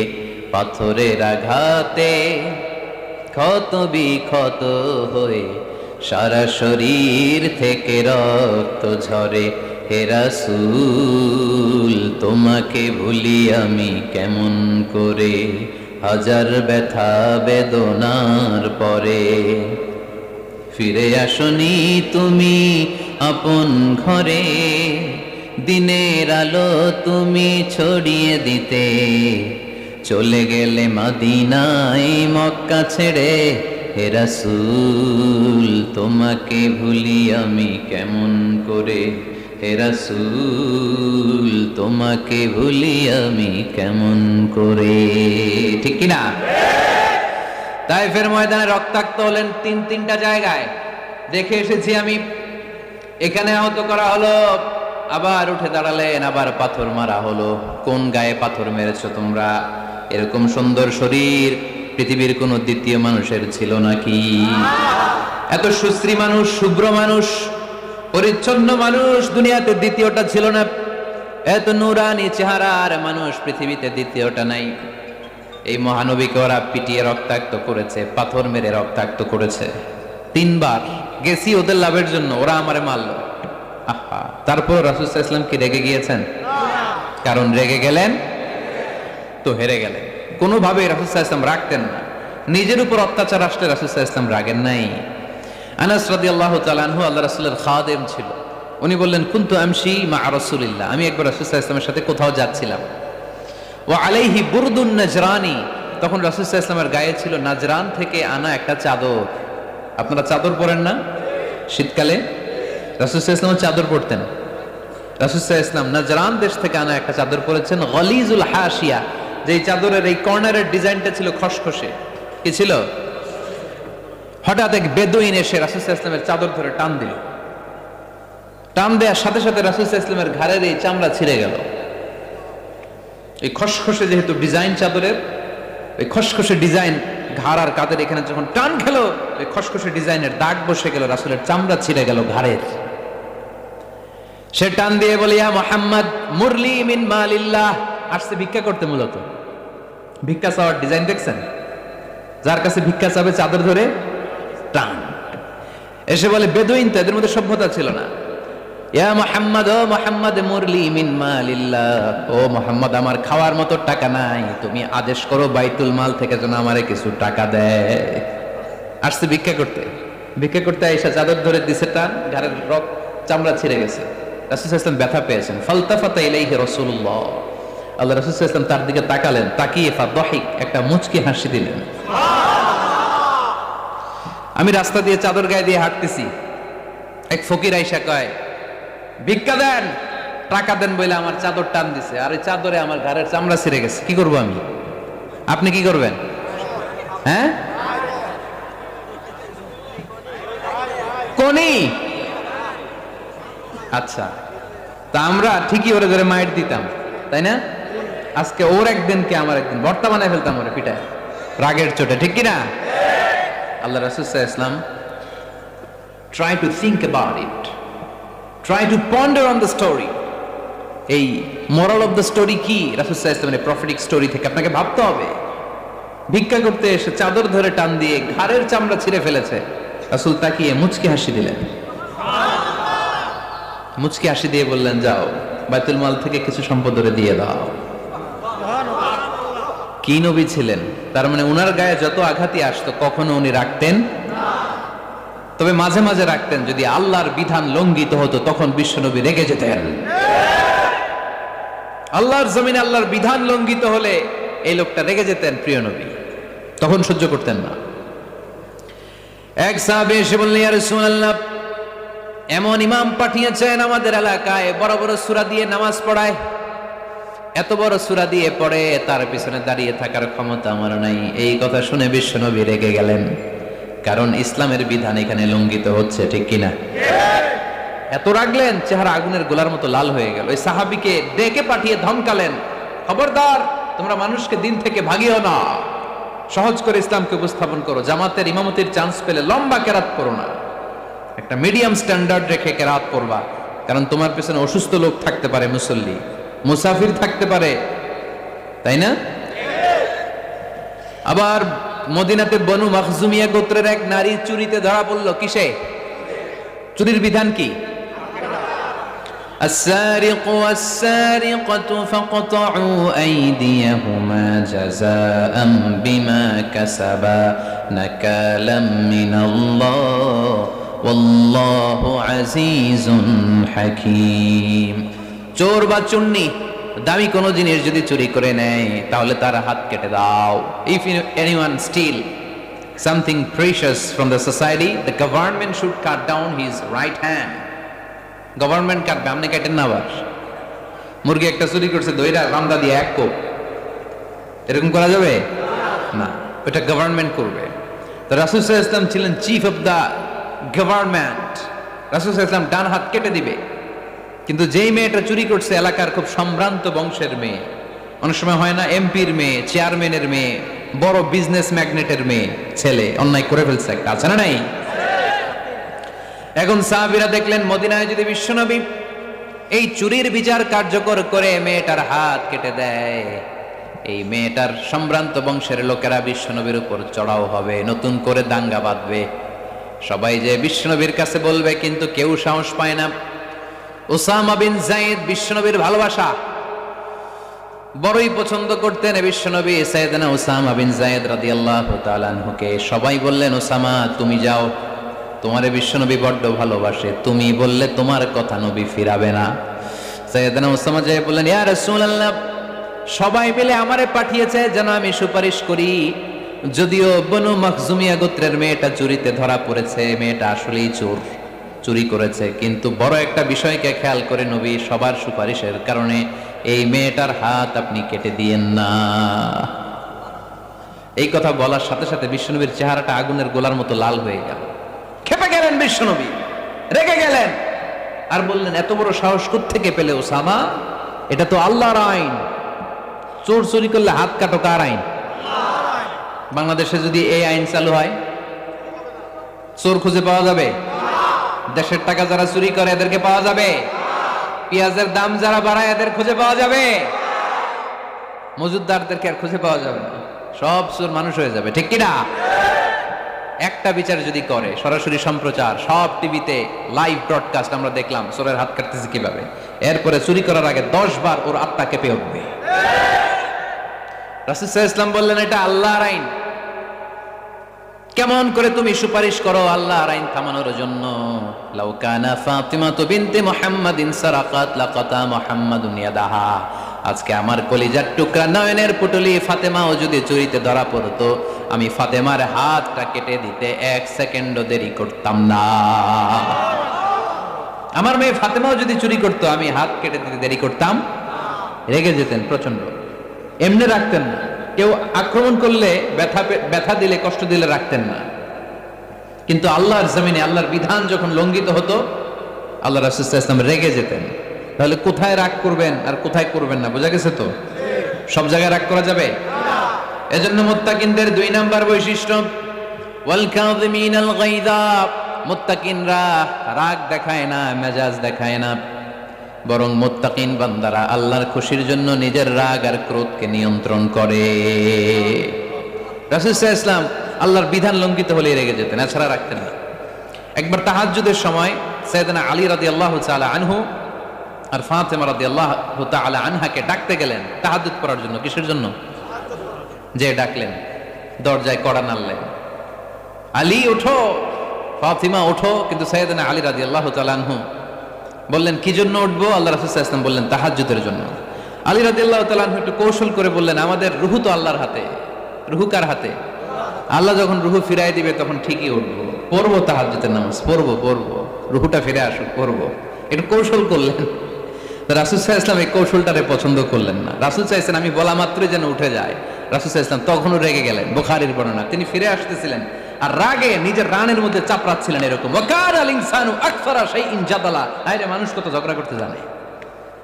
পাথরের আঘাতে ক্ষত বিক্ষত হয়ে সারা শরীর থেকে রক্ত ঝরে। হে রাসূল তোমাকে ভুলি আমি কেমন করে, হাজার ব্যথা বেদনার পরে। ফিরে আসনি তুমি আপন ঘরে, দিনের আলো তুমি ছড়িয়ে দিতে, চলে গেলে মদিনায় মক্কা ছেড়ে। হে রাসূল তোমাকে ভুলি আমি কেমন করে, হে রাসূল তোমাকে ভুলি আমি কেমন করে। ঠিক কিনা? তায়েফের ময়দানে রক্তাক্ত হলেন 3টা জায়গায়, দেখে এসেছি আমি। এখানে আহত করা হলো, আবার উঠে দাঁড়ালেন, আবার পাথর মারা হলো। কোন গায়ে পাথর মেরেছো তোমরা? এরকম সুন্দর শরীর পৃথিবীর কোন দ্বিতীয় মানুষের ছিল নাকি? এত সুশ্রী মানুষ, শুভ্র মানুষ, পরিচ্ছন্ন মানুষ দুনিয়াতে দ্বিতীয়টা ছিল না। এত নুরানি চেহারার মানুষ পৃথিবীতে দ্বিতীয়টা নাই। এই মহানবীকে ওরা পিটিয়ে রক্তাক্ত করেছে, পাথর মেরে রক্তাক্ত করেছে। 3 বার গেছি ওদের লাভের জন্য, ওরা আমারে মারলো। আহা, তারপর রাসূল সাল্লাল্লাহু আলাইহি ওয়াসাল্লাম কি রেগে গিয়েছেন? কারণ রেগে গেলেন তো হেরে গেলেন। কোনোভাবে রাসূল সাল্লাল্লাহু আলাইহি ওয়াসাল্লাম রাখতেন না। নিজের উপর অত্যাচার আসলে রাসূল সাল্লাল্লাহু আলাইহি ওয়াসাল্লাম রাগেন নাই। আনাস রাদিয়াল্লাহু তাআলা আনহু আল্লাহ রাসূলের খাদেম ছিল। উনি বললেন, কুনতু আমশি মা রাসূলিল্লাহ, আমি একবার রাসূল সাল্লাল্লাহু আলাইহি ওয়াসাল্লামের সাথে কোথাও যাচ্ছিলাম। ওয়া আলাইহি বুরদুন নাজরানি, তখন রাসূল সাল্লাল্লাহু আলাইহি ওয়াসাল্লামের গায়ে ছিল নাজরান থেকে আনা একটা চাদর। আপনারা চাদর পরেন না শীতকালে? রাসূল সাল্লাল্লাহু আলাইহি ওয়াসাল্লাম চাদর পরতেন। রাসূল সাল্লাল্লাহু আলাইহি ওয়াসাল্লাম নাজরান দেশ থেকে আনা একটা চাদর পরেছেন, গলিজুল হাশিয়া, যেই চাদরের এই কর্নারের ডিজাইনটা ছিল খসখসে। কি ছিল? হঠাৎ এক বেদুইন এসে রাসূল সাল্লাল্লাহু আলাইহি ওয়াসাল্লামের চাদর ধরে টান দিল। টান দেওয়ার সাথে সাথে রাসূল সাল্লাল্লাহু আলাইহি ওয়াসাল্লামের ঘাড়ের এই চামড়া ছিঁড়ে গেল। এই খসখসে যেহেতু ডিজাইন চাদরের, ওই খসখসে ডিজাইন ঘাড় আর কাঁধের এখানে যখন টান খেলো, ওই খসখসে ডিজাইনের দাগ বসে গেল, রাসূলের চামড়া ছিঁড়ে গেল ঘাড়ের। সে টান দিয়ে বলে, ইয়া মুহাম্মদ মুরলি মিন মালিল্লাহ, আসছে ভিক্ষা করতে। মূলত ভিক্ষা চাওয়ার ডিজাইন দেখছেন? যার কাছে ভিক্ষা চাবে চাদর ধরে টান। এসে বলে, বেদুইন তো, এদের মধ্যে সভ্যতা ছিল না। ইয়া মুহাম্মদ, ও মুহাম্মদ মুরলি মিন মালিল্লাহ, ও মুহাম্মদ আমার খাওয়ার মতো টাকা নাই, তুমি আদেশ করো বাইতুল মাল থেকে যেন আমারে কিছু টাকা দেয়। আসছে ভিক্ষা করতে। ভিক্ষা করতে আইসা চাদর ধরে দিছে টান, ঘাড়ের রক চামড়া ছিঁড়ে গেছে। রাসূল সাল্লাল্লাহু আলাইহি ওয়াসাল্লাম ব্যথা পেয়েছেন। ফালতাফাতা ইলাইহি রাসূলুল্লাহ, আল্লাহ রাসূল সাল্লাল্লাহু আলাইহি ওয়াসাল্লাম তার দিকে তাকালেন, তাকিয়ে ফাদহিক, একটা মুচকি হাসি দিলেন। আমি রাস্তা দিয়ে চাদর গায়ে দিয়ে হাঁটতেছি, এক ফকির আইসা কয়, ভিক্ষা দেন, টাকা দেন বলে আমার চাদর টান দিছে, আর এই চাদরে আমার ঘাড়ের চামড়া ছিঁড়ে গেছে, কি করব আমি? আপনি কি করবেন? হ্যাঁ, কোনি। আচ্ছা, তা আমরা ঠিকই ওরে ধরে মাইট দিতাম, তাই না? আজকে ওর একদিন কে আমার একদিন ভর্তা বানায় ফেলতাম ওরে পিটায়, রাগের চোটে, ঠিক কিনা? আল্লাহ রাসূল সাল্লাল্লাহু আলাইহি ওয়াসাল্লাম try to think about it, try to ponder on the story. এই moral of the story কি? রাসূল সাল্লাল্লাহু আলাইহি ওয়াসাল্লামের প্রফেটিক স্টোরি থেকে আপনাকে ভাবতে হবে। ভিক্ষা করতে এসে চাদর ধরে টান দিয়ে ঘাড়ের চামড়া ছিঁড়ে ফেলেছে, রাসূল তাকিয়ে মুচকি হাসি দিলেন, মুচকি হাসি দিয়ে বললেন, যাও বাইতুল মাল থেকে কিছু সম্পদ ধরে দিয়ে দাও। কি নবী ছিলেন! তার মানে উনার গায়ে যত আঘাতই আসতো কখনো উনি রাখতেন, তবে মাঝে মাঝে রাখতেন। যদি আল্লাহর বিধান লঙ্ঘিত হতো তখন বিশ্বনবী রেগে যেতেন। আল্লাহর জমিনে আল্লাহর বিধান লঙ্ঘিত হলে এই লোকটা রেগে যেতেন, প্রিয় নবী, তখন সহ্য করতেন না। এক সাহাবী এসে বললেন, ইয়া রাসূলুল্লাহ, এমন ইমাম পাঠিয়েছেন আমাদের এলাকায়, বড় বড় সূরা দিয়ে নামাজ পড়ায়, এত বড় সূরা দিয়ে পড়ে, তার পিছনে দাঁড়িয়ে থাকার ক্ষমতা আমার নাই। এই কথা শুনে বিশ্বনবী রেগে গেলেন, কারণ ইসলামের বিধান এখানে লঙ্ঘিত হচ্ছে, ঠিক কিনা? এত রাগলেন, চেহারা আগুনের গোলার মতো লাল হয়ে গেল। ওই সাহাবীকে ডেকে পাঠিয়ে ধমকালেন, খবরদার, তোমরা মানুষকে দিন থেকে ভাগিও না, সহজ করে ইসলামকে উপস্থাপন করো, জামাতের ইমামতির চান্স পেলে লম্বা কেরাত করো না, একটা মিডিয়াম স্ট্যান্ডার্ড রেখে কেরাত করবা, কারণ তোমার পেছনে অসুস্থ লোক থাকতে পারে, মুসল্লি, মুসাফির থাকতে পারে, তাই না? আবার মদিনাতে বনু মাখজুমিয়া গোত্রের এক নারী চুরিতে ধরা পড়ল। কিসে? চুরির বিধান কি? السارق والسارقة فاقطعوا أيديهما جزاء بما كسبا نكالا من الله والله عزيز حكيم। চোর বা চুন্নি দামি কোনো জিনিস যদি চুরি করে নেয় তাহলে তার হাত কেটে দাও। If anyone steal something precious from the society, the government should cut down his right hand. Government কাটবে, আপনি কাটেন না। আবার মুরগি একটা চুরি করছে, দইরা রান্দা দিয়ে এক কোপ, এরকম করা যাবে না, ওটা গভর্নমেন্ট করবে। তো রাসূল সাল্লাল্লাহু আলাইহি ওয়াসাল্লাম ছিলেন চিফ অফ দা গভর্নমেন্ট, রাসূল সাল্লাল্লাহু আলাইহি ওয়াসাল্লাম ডান হাত কেটে দিবে। কিন্তু যেই মেয়েটা চুরি করছে এলাকার খুব সম্ভ্রান্ত বংশের মেয়ে, অনেক সময় হয় না এমপির মেয়ে, চেয়ারম্যানের মেয়ে, বড় বিজনেস ম্যাগনেটের মেয়ে, ছেলে অন্যায় করে ফেলছে একটা, আছে না নাই? এখন সাহাবীরা দেখলেন মদিনায় যদি বিশ্বনবী এই চুরির বিচার কার্যকর করে মেয়েটার হাত কেটে দেয়, এই মেয়েটার সম্ভ্রান্ত বংশের লোকেরা বিশ্বনবীর উপর চড়াও হবে, নতুন করে দাঙ্গা বাঁধবে, সবাই যে বিশ্বনবীর কাছে বলবে, কিন্তু কেউ সাহস পায় না। উসামা বিন যায়েদ বিশ্বনবীর ভালোবাসা বড়ই পছন্দ করতেন বিশ্বনবী। সাইয়েদনা উসামা বিন যায়েদ রাদিয়াল্লাহু তাআলা আনহুকে সবাই বললেন, উসামা তুমি যাও, তোমারে বিশ্বনবী বড্ড ভালোবাসে, তুমি বললে তোমার কথা নবী ফিরাবে না। সাইয়েদনা উসামা যাই বললেন, ইয়া রাসূলুল্লাহ, সবাই মিলে আমারে পাঠিয়েছে যেন আমি সুপারিশ করি, যদিও বনু মাখজুমিয়া গোত্রের মেয়েটা চুরিতে ধরা পড়েছে, মেয়েটা আসলেই চোর, চুরি করেছে, কিন্তু বড় একটা বিষয়কে খেয়াল করে নবী সবার সুপারিশের কারণে এই মেয়েটার হাত আপনি কেটে দিয়েন না। এই কথা বলার সাথে সাথে বিশ্বনবীর চেহারাটা আগুনের গোলার মতো লাল হয়ে গেল, খেপে গেলেন বিশ্বনবী, রেগে গেলেন, আর বললেন, এত বড় সাহস কোত্থেকে পেলে ওসামা? এটা তো আল্লাহর আইন, চোর চুরি করলে হাত কাটো, কার আইন? বাংলাদেশে যদি এই আইন চালু হয় চোর খুঁজে পাওয়া যাবে? দেশের টাকা যারা চুরি করে এদেরকে পাওয়া যাবে? পেঁয়াজের দাম যারা বাড়ায় এদের খুঁজে পাওয়া যাবে? মজুদদারদেরকে আর খুঁজে পাওয়া যাবে না, সব চোর মানুষ হয়ে যাবে, ঠিক কিনা? একটা বিচার যদি করে, সরাসরি সম্প্রচার, সব টিভিতে লাইভ ব্রডকাস্ট আমরা দেখলাম চোরের হাত কাটতেছে কিভাবে, এরপরে চুরি করার আগে 10 বার ওর আত্মা কেঁপে উঠবে। রাসূল সাল্লাল্লাহু আলাইহি ওয়াসাল্লাম বললেন, এটা আল্লাহর আইন, কেমন করে তুমি সুপারিশ করো আল্লাহর আইন থামানোর জন্য? লাউ কানা ফাতিমাতু বিনতে মুহাম্মাদিন সারাকাত লাকাতা মুহাম্মাদুন ইয়াদাহা। আজকে আমার কলিজার টুকরা নয়নের পুটলি ফাতেমাও যদি চুরিতে ধরা পড়তো, আমি ফাতেমার হাতটা কেটে দিতে 1 সেকেন্ডও দেরি করতাম না। আমার মেয়ে ফাতেমাও যদি চুরি করতো, আমি হাত কেটে দিতে দেরি করতাম। রেগে যেতেন প্রচন্ড, এমনি রাখতেন না, কেউ আক্রমণ করলে ব্যথা দিলে কষ্ট দিলে রাখতেন না, কিন্তু আল্লাহর জমিনে আল্লাহর বিধান যখন লঙ্ঘিত হতো আল্লাহ রাসূল সাল্লাল্লাহু আলাইহি ওয়াসাল্লাম রেগে যেতেন। তাহলে কোথায় রাগ করবেন আর কোথায় করবেন না বোঝা গেছে তো? সব জায়গায় রাগ করা যাবে না। এজন্য মুত্তাকিনদের 2 নাম্বার বৈশিষ্ট্য ওয়াল কাযিমিনাল গায়যা, মুত্তাকিনরা রাগ দেখায় না, মেজাজ দেখায় না, বরং মুত্তাকিন বান্দারা আল্লাহর খুশির জন্য নিজের রাগ আর ক্রোধকে নিয়ন্ত্রণ করে। রাসূল সাল্লাল্লাহু আলাইহি ওয়াসাল্লাম আল্লাহর বিধান লঙ্ঘিত হলে রেগে যেতেন, এছাড়া রাখতেন না। একবার তাহাজ্জুদের সময় সাইয়েদনা আলী রাদিয়াল্লাহু তাআলা আনহু আর ফাতেমা রাদিয়াল্লাহু তাআলা আনহাকে ডাকতে গেলেন তাহাজ্জুদ করার জন্য। কিসের জন্য? যে ডাকলেন, দরজায় কড়া নাড়লেন, আলী ওঠো, ফাতিমা ওঠো, কিন্তু সাইয়েদনা আলী রাদিয়াল্লাহু তাআলা আনহু বললেন কি জন্য উঠবো? আল্লাহ রাসূল সাল্লাল্লাহু আলাইহি ওয়াসাল্লাম বললেন তাহাজ্জুদের জন্য। আলী রাদিয়াল্লাহু তাআলা আনহু একটু কৌশল করে বললেন, আমাদের রুহু তো আল্লাহর হাতে। রুহু কার হাতে? আল্লাহ যখন রুহু ফিরাই দিবে তখন ঠিকই উঠবো, পড়বো তাহাজ্জুদের নামাজ, পড়বো, রুহুটা ফিরে আসুক, পড়বো। একটু কৌশল করলেন। রাসূল সাল্লাল্লাহু আলাইহি ওয়াসাল্লাম এই কৌশলটারে পছন্দ করলেন না। রাসূল চাইছেন আমি বলা মাত্রই যেন উঠে যায়। রাসূল সাল্লাল্লাহু আলাইহি ওয়াসাল্লাম তখনও রেগে গেলেন। বুখারীর বর্ণনা, তিনি ফিরে আসতেছিলেন আর রাগে নিজের রানের মধ্যে চাপড়াচ্ছিলেন এরকম, ওয়াকানাল ইনসানু আকসারা শাইইন জাদালা। আরে মানুষ কত ঝগড়া করতে জানে,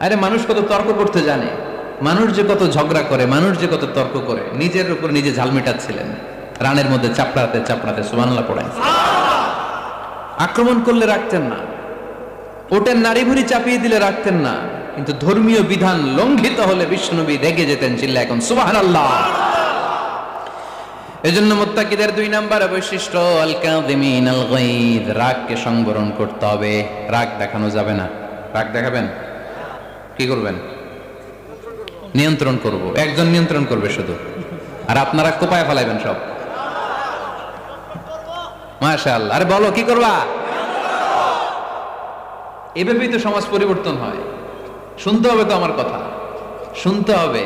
আরে মানুষ কত তর্ক করতে জানে, মানুষ যে কত ঝগড়া করে, মানুষ যে কত তর্ক করে, নিজের উপর নিজে ঝাল মেটাচ্ছিলেন রানের মধ্যে চাপড়াতে চাপড়াতে। সুবহানাল্লাহ পড়েন। আক্রমণ করলে রাখতেন না, ওটের নাড়ি ভুড়ি চাপিয়ে দিলে রাখতেন না, কিন্তু ধর্মীয় বিধান লঙ্ঘিত হলে বিশ্বনবী রেগে যেতেন। চিল্লা এখন সুবহানাল্লাহ। এজন্য মুত্তাকিদের 2 নাম্বার বৈশিষ্ট্য আল কাযিমিনাল গায়দ, রাগকে সংবরণ করতে হবে, রাগ দেখানো যাবে না। রাগ দেখাবেন, কি করবেন? নিয়ন্ত্রণ করব। একজন নিয়ন্ত্রণ করবে শুধু, আর আপনারা কোপায় ফেলাইবেন সব। মাশাআল্লাহ। আরে বলো কি করবা? এভাবেই তো সমাজ পরিবর্তন হয়। শুনতে হবে তো আমার কথা, শুনতে হবে,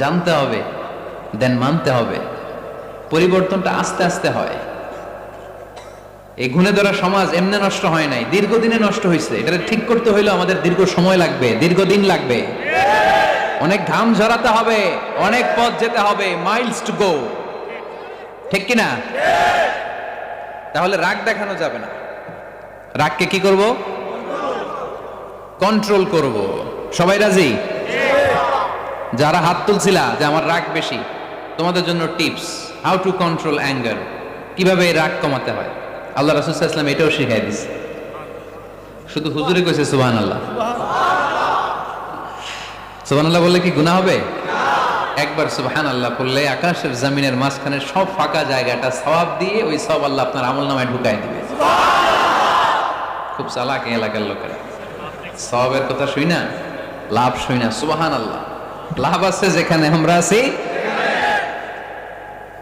জানতে হবে, দেন মানতে হবে। পরিবর্তনটা আস্তে আস্তে হয়। এই গুণে ধরা সমাজ এমনি নষ্ট হয় নাই, দীর্ঘদিনে নষ্ট হয়েছে। এটা ঠিক করতে হইলে আমাদের দীর্ঘ সময় লাগবে, দীর্ঘদিন লাগবে, অনেক ঘাম ঝরাতে হবে, অনেক পথ যেতে হবে, মাইলস টু গো। ঠিক কিনা? তাহলে রাগ দেখানো যাবে না। রাগকে কি করব? কন্ট্রোল করব। সবাই রাজি? যারা হাত তুলছিলা যে আমার রাগ বেশি, তোমাদের জন্য tips, how to control anger, কিভাবে রাগ কমাতে হয়। আল্লাহ রাসূল সাল্লাল্লাহু আলাইহি ওয়াসাল্লাম এটাও শিখাই দিয়েছে। শুধু হুজুরে কইছে সুবহানাল্লাহ। সুবহানাল্লাহ বললে কি গুনাহ হবে? একবার সুবহানাল্লাহ বললে আকাশের জমিনের মাঝখানে সব ফাঁকা জায়গাটা সওয়াব দিয়ে ওই সওয়াব আল্লাহ আপনার আমলনামায় ঢুকাই দিবে। খুব চালাক এই এলাকার লোকেরা, সওয়াবের কথা শুই না, লাভ শুই না। সুবহানাল্লাহ, লাভ আছে যেখানে আমরা আছি।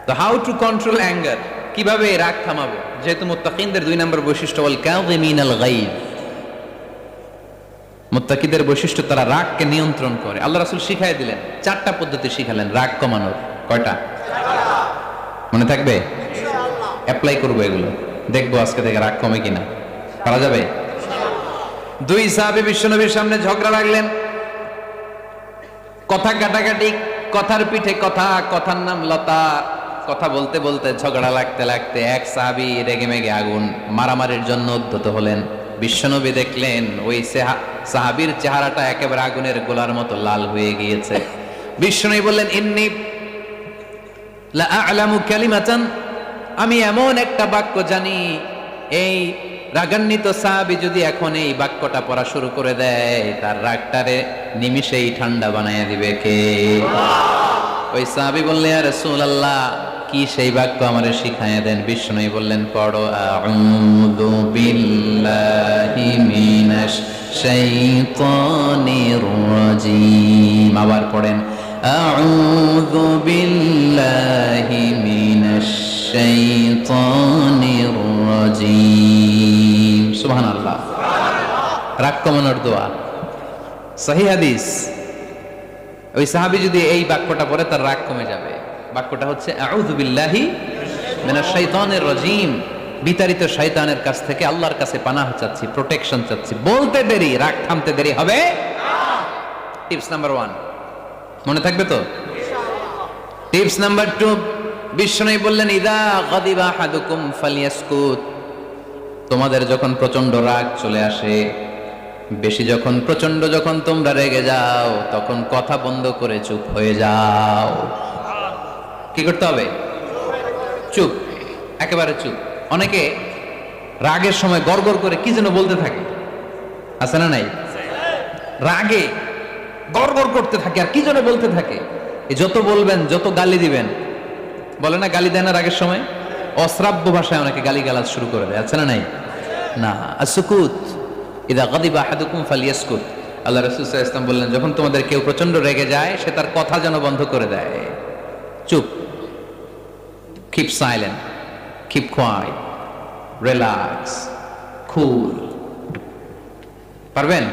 তো হাউ টু কন্ট্রোল অ্যাঙ্গার, কিভাবে রাগ থামাবো? যেহেতু মুত্তাকিনদের 2 নম্বর বৈশিষ্ট্য ওয়াল কাযিমিনাল গায়দ, মুত্তাকিদের বৈশিষ্ট্য তারা রাগকে নিয়ন্ত্রণ করে। আল্লাহ রাসূল শিখাই দিলেন, 4টা পদ্ধতি শিখালেন রাগ কমানোর। কয়টা? মনে থাকবে? ইনশাআল্লাহ অ্যাপ্লাই করব এগুলো, দেখবো আজকে থেকে রাগ কমে কিনা। পারা যাবে? 2 সাহাবী বিশ্বনবীর সামনে ঝগড়া লাগলেন, কথা কাটাকাটি, কথার পিঠে কথা, কথার নাম লতা। কথা বলতে বলতে ঝগড়া লাগতে লাগতে এক সাহাবী রেগে মেগে আগুন, মারামারির জন্য উদ্ধত হলেন। বিশ্বনবী দেখলেন ওই সাহাবীর চেহারাটা একেবারে আগুনের গোলার মতো লাল হয়ে গিয়েছে। বিশ্বনবী বললেন, ইন্নী লা আ'লামু কালিমাতান, আমি এমন একটা বাক্য জানি, এই রাগান্বিত সাহাবী যদি এখন এই বাক্যটা পড়া শুরু করে দেয়, তার রাগটারে নিমিষেই ঠান্ডা বানায় দিবে কে? ওই সাহাবী বললেন, ইয়া রাসূলুল্লাহ, কি সেই বাক্য আমারে শিখায়া দেন। বিষ্ণু বললেন, পড়ো আউযু বিল্লাহি মিনাশ শাইতানির রাজীম। আবার পড়েন আউযু বিল্লাহি মিনাশ শাইতানির রাজীম। সুবহানাল্লাহ। রাগ কমানোর দোয়া, সহিহ হাদিস। ওই সাহাবী যদি এই বাক্যটা পড়ে তার রাগ কমে যাবে। বাক্যটা হচ্ছে আউযু বিল্লাহি মিনাশ শাইতানির রাজীম, বিতাড়িত শয়তানের কাছ থেকে আল্লাহর কাছে পানাহ চাচ্ছি, প্রোটেকশন চাচ্ছি। বলতে দেরি, রাগ থামতে দেরি হবে না। টিপস নাম্বার 1 মনে থাকবে তো? ইনশাআল্লাহ। টিপস নাম্বার 2, বিশ্বনবী বললেন ইদা গাদিবা আহাদুকুম ফালিয়াসকুত। তোমাদের যখন প্রচন্ড রাগ চলে আসে, বেশি যখন প্রচন্ড যখন তোমরা রেগে যাও, তখন কথা বন্ধ করে চুপ হয়ে যাও। কি করতে হবে? চুপ, একেবারে চুপ। অনেকে রাগের সময় গড়গড় করে কি যেন বলতে থাকে, আছে না নাই? রাগে গড়গড় করতে থাকে আর কি যেন বলতে থাকে। এই যত বলবেন, যত গালি দিবেন, বলে না গালি দেয় না রাগের সময়, অশ্রাব্য ভাষায় অনেকে গালিগালাজ শুরু করে দেয়, আছে না নাই? না, আসুকুত ইদা গাদিবা আহাদুকুম ফালিয়াসকুত। আল্লাহ রাসূল সাল্লাল্লাহু আলাইহি ওয়াসাল্লাম বললেন, যখন তোমাদের কেউ প্রচন্ড রেগে যায়, সে তার কথা যেন বন্ধ করে দেয়। চুপ, keep silent, keep quiet, relax, cool. পারবেন?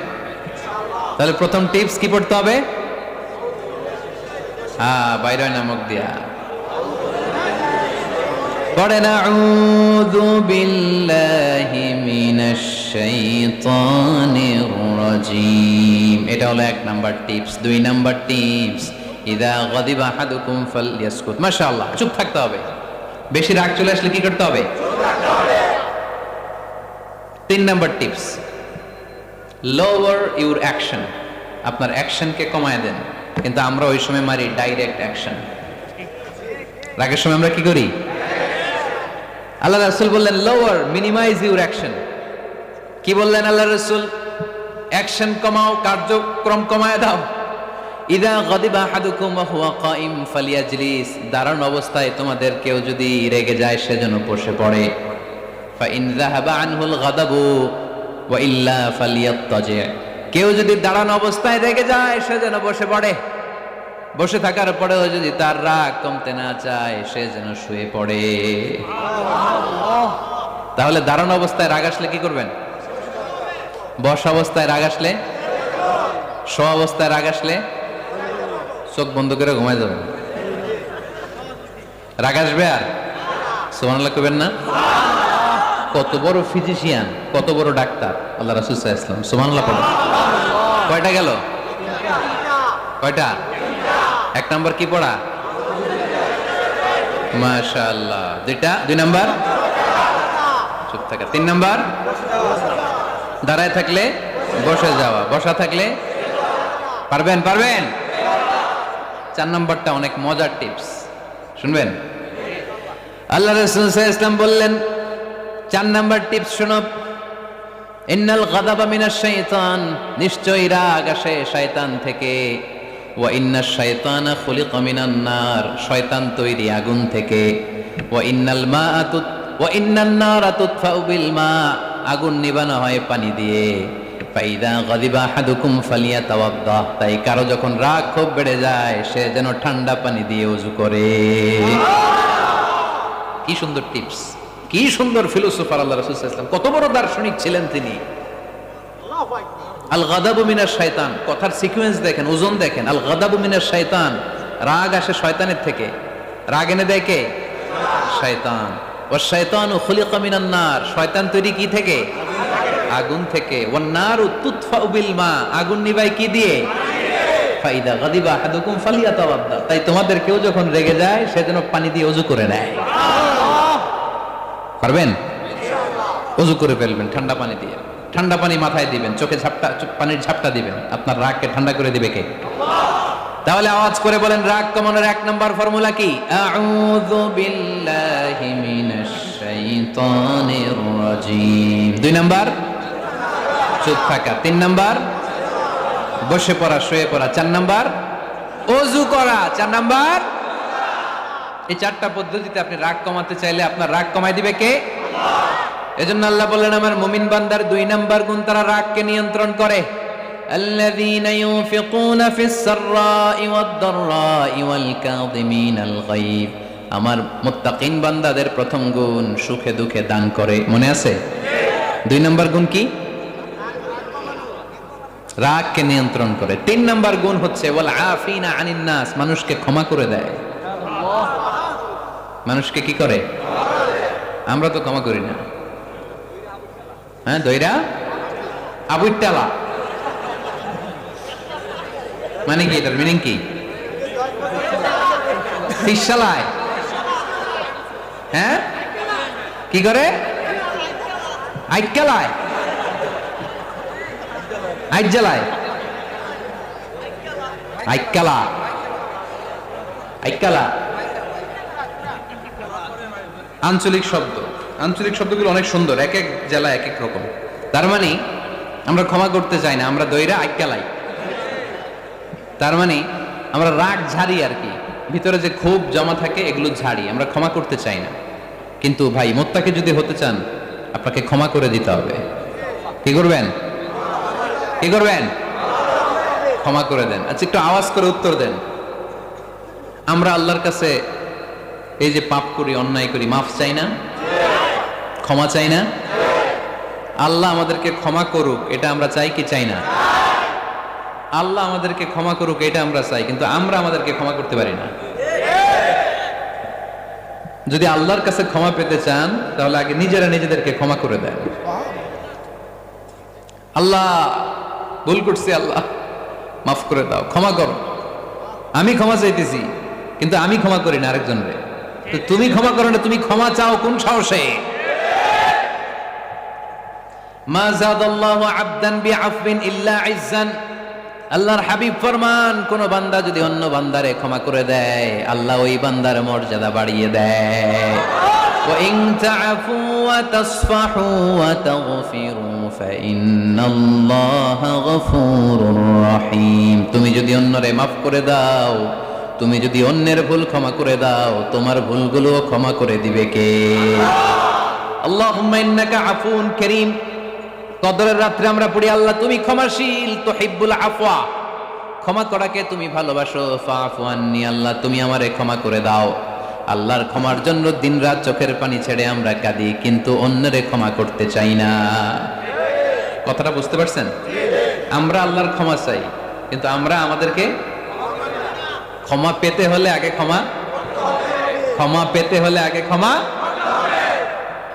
তাহলে প্রথম টিপস কি পড়তে হবে? বাইরে নামক দিয়া পড়েন আউযু বিল্লাহি মিনাশ শাইতানির রাজীম। এটা হলো 1 নাম্বার টিপস। 2 নাম্বার টিপস, ইদা গাদিবা আহাদুকুম ফালইয়াসকুত। মাশাআল্লাহ, চুপ থাকতে হবে। বেশি রাগ চলে আসলে কি করতে হবে? চুপ থাকতে হবে। 3 number tips, lower your action. আপনার অ্যাকশনকে কমায় দেন। কিন্তু আমরা ওই সময় মারি ডাইরেক্ট অ্যাকশন। রাগের সময় আমরা কি করি? আল্লাহ রাসূল বললেন লোয়ার, মিনিমাইজ ইউর অ্যাকশন। কি বললেন আল্লাহ রাসূল? অ্যাকশন কমাও, কার্যক্রম কমায় দাও। ইদা গাদিবা আহাদুকুম ওয়া হুয়া কাইম ফালিয়াজলিস। দাঁড়ানো অবস্থায় তোমাদের কেউ যদি রেগে যায়, সে যেন বসে পড়ে। ফা ইন যাহাবা আনহুল গাদাবু ওয়া ইল্লা ফালিয়াত্তাজি। কেউ যদি দাঁড়ানো অবস্থায় রেগে যায়, সে যেন বসে পড়ে। বসে থাকার পরেও যদি তার রাগ কমতে না চায়, সে যেন শুয়ে পড়ে। তাহলে দাঁড়ানো অবস্থায় রাগ আসলে কি করবেন? বসা অবস্থায় রাগ আসলে, শোয়া অবস্থায় রাগ আসলে চোখ বন্ধ করে ঘুমায় যাবেন। রাগ আসবে আর সুবহানাল্লাহ কইবেন না? কত বড় ফিজিশিয়ান, কত বড় ডাক্তার আল্লাহ রাসূল সাল্লাল্লাহু আলাইহি ওয়াসাল্লাম। সুবহানাল্লাহ পড়ো। কয়টা গেল? কয়টা? 1 নাম্বার কি পড়া? মাশাআল্লাহ। 2 নাম্বার চুপ থাকা। 3 নাম্বার দাঁড়ায় থাকলে বসে যাওয়া, বসা থাকলে পারবেন? 4 নাম্বারটা অনেক মজার টিপস, শুনবেন? আল্লাহ রাসূল সাল্লাল্লাহু আলাইহি ওয়াসাল্লাম বললেন 4 নাম্বার টিপস শোনো, ইন্নাল গাদাবা মিনাশ শাইতান। নিশ্চয়ই রাগ আসে শয়তান থেকে। ওয়া ইন্নাশ শাইতানা খুলিকা মিনান নার। শয়তান তৈরি আগুন থেকে। ওয়া ইন্নান নারা তুতফাউ বিল মা। আগুন নিবানো হয় পানি দিয়ে। ফাইদা গাদিবা আহাদুকুম ফালিয়াতাওয়াদ্দা। তাই কারো যখন রাগ খুব বেড়ে যায়, সে যেন ঠান্ডা পানি দিয়ে ওযু করে। কি সুন্দর টিপস, কি সুন্দর ফিলোসোফার আল্লাহ রাসূল সাল্লাল্লাহু আলাইহি ওয়াসাল্লাম। কত বড় দার্শনিক ছিলেন তিনি। আল গাদাবু মিনাশ শাইতান, কথার সিকোয়েন্স দেখেন, ওজন দেখেন। আল গাদাবু মিনাশ শাইতান, রাগ আসে শয়তানের থেকে। রাগ এনে দেয় কে? শয়তান। ওয়াশ শাইতানু খুলিকা মিনান নার। শয়তান তৈরি কি থেকে? আগুন থেকে। ওয়ান নারু তুতফাউ বিল মা। আগুন নিভায় কি দিয়ে? ফাইদা গাদিবা আহাদুকুম ফালিয়াতাওয়াদ্দা। তাই তোমাদের কেউ যখন রেগে যায়, সে যেন পানি দিয়ে ওযু করে নেয়। পারবেন? ওযু করে ফেলবেন ঠান্ডা পানি দিয়ে। ঠান্ডা পানি মাথায় দিবেন, চোখে পানির ঝাপটা দিবেন। আপনার রাগকে ঠান্ডা করে দিবে কে? তাহলে আওয়াজ করে বলেন, রাগ কমানোর 1 নাম্বার ফর্মুলা কি? আউযু বিল্লাহি মিনাশ শাইতানির রাজীম। 2 নাম্বার চুপ থাকা। 3 নাম্বার বসে পড়া, শুয়ে পড়া। 4 নাম্বার ওযু করা। 4 নাম্বার। এই 4টা পদ্ধতিতে আপনি রাগ কমাতে চাইলে আপনার রাগ কমায় দিবে কে? এজন্য আল্লাহ বললেন, আমার মুমিন বান্দার 2 নাম্বার গুণ, তারা রাগকে নিয়ন্ত্রণ করে। আল্লাযীনা ইউনফিকুনা ফিস সাররাই ওয়াদ দাররাই ওয়াল কাযিমিনাল গায়ব। আমার মুত্তাকিন বান্দাদের প্রথম গুণ সুখে দুঃখে দান করে। মনে আছে? 2 নাম্বার গুণ কি? রাগকে নিয়ন্ত্রণ করে। 3 নাম্বার গুণ হচ্ছে ওয়াল আফিনা আনিন নাস। মানুষকে ক্ষমা করে দেয়। মানুষকে কি করে? আমরা তো ক্ষমা করি না। হ্যাঁ, দইরা আবুইটালা মানে কি? এটার মিনিং কি? ফিসালায়, হ্যাঁ কি করে? আইকালায়, আইজ্জালায়, আইকালা, আইকালা আঞ্চলিক শব্দ। আঞ্চলিক শব্দগুলো অনেক সুন্দর, এক এক জেলা এক এক রকম। তার মানে আমরা ক্ষমা করতে চাই না, আমরা দইরা আইকালাই। তার মানে আমরা রাগ ঝাড়ি আর কি, ভিতরে যে ক্ষোভ জমা থাকে এগুলো ঝাড়ি, আমরা ক্ষমা করতে চাই না। কিন্তু ভাই মোত্তাকি যদি হতে চান আপনাকে ক্ষমা করে দিতে হবে। কি করবেন? কি করবেন? ক্ষমা করে দেন। আচ্ছা একটু আওয়াজ করে উত্তর দেন। আমরা আল্লাহর কাছে এই যে পাপ করি, অন্যায় করি, মাফ চাই না? ক্ষমা চাই না? আল্লাহ আমাদেরকে ক্ষমা করুক এটা আমরা চাই কি চাই না? আল্লাহ আমাদেরকে ক্ষমা করুক এটা আমরা চাই, কিন্তু আমরা আমাদেরকে ক্ষমা করতে পারি না। যদি আল্লাহর কাছে ক্ষমা পেতে চান তাহলে আগে নিজেরা নিজেদেরকে ক্ষমা করে দেন। আল্লাহ ভুল করছি, আল্লাহ মাফ করে দাও, ক্ষমা করো। আমি ক্ষমা চাইতেছি কিন্তু আমি ক্ষমা করি না আরেকজনরে। তো তুমি ক্ষমা করো না, তুমি ক্ষমা চাও কোন সাহসে? মা যাদাল্লাহু আবদান বিআফবিন ইল্লা ইজ্জান। আল্লাহর হাবিব ফরমান, কোন বান্দা যদি অন্য বান্দারে ক্ষমা করে দেয় আল্লাহ ওই বান্দার মর্যাদা বাড়িয়ে দেয়। ওয়া ইন তা'ফু ওয়া তাসফাহু ওয়া তাগফিরু ফাইন্নাল্লাহা গফুরুর রহিম। তুমি যদি অন্যরে মাফ করে দাও, তুমি যদি অন্যের ভুল ক্ষমা করে দাও, তোমার ভুলগুলো ক্ষমা করে দিবে কে? আল্লাহুম্মা ইন্নাকা আফুন কারীম। কদরের রাত্রে আমরা পড়ি, আল্লাহ তুমি ক্ষমাশীল, তুহিব্বুল আফওয়া, ক্ষমা করাকে তুমি ভালোবাসো। ফাআফু আন্নি, আল্লাহ তুমি আমারে ক্ষমা করে দাও। আল্লাহর ক্ষমার জন্য দিনরাত চোখের পানি ছেড়ে আমরা কাঁদি, কিন্তু অন্যরে ক্ষমা করতে চাই না। কথাটা বুঝতে পারছেন? আমরা আল্লাহর ক্ষমা চাই, কিন্তু আমরা আমাদেরকে ক্ষমা পেতে হলে আগে ক্ষমা, ক্ষমা পেতে হলে আগে ক্ষমা।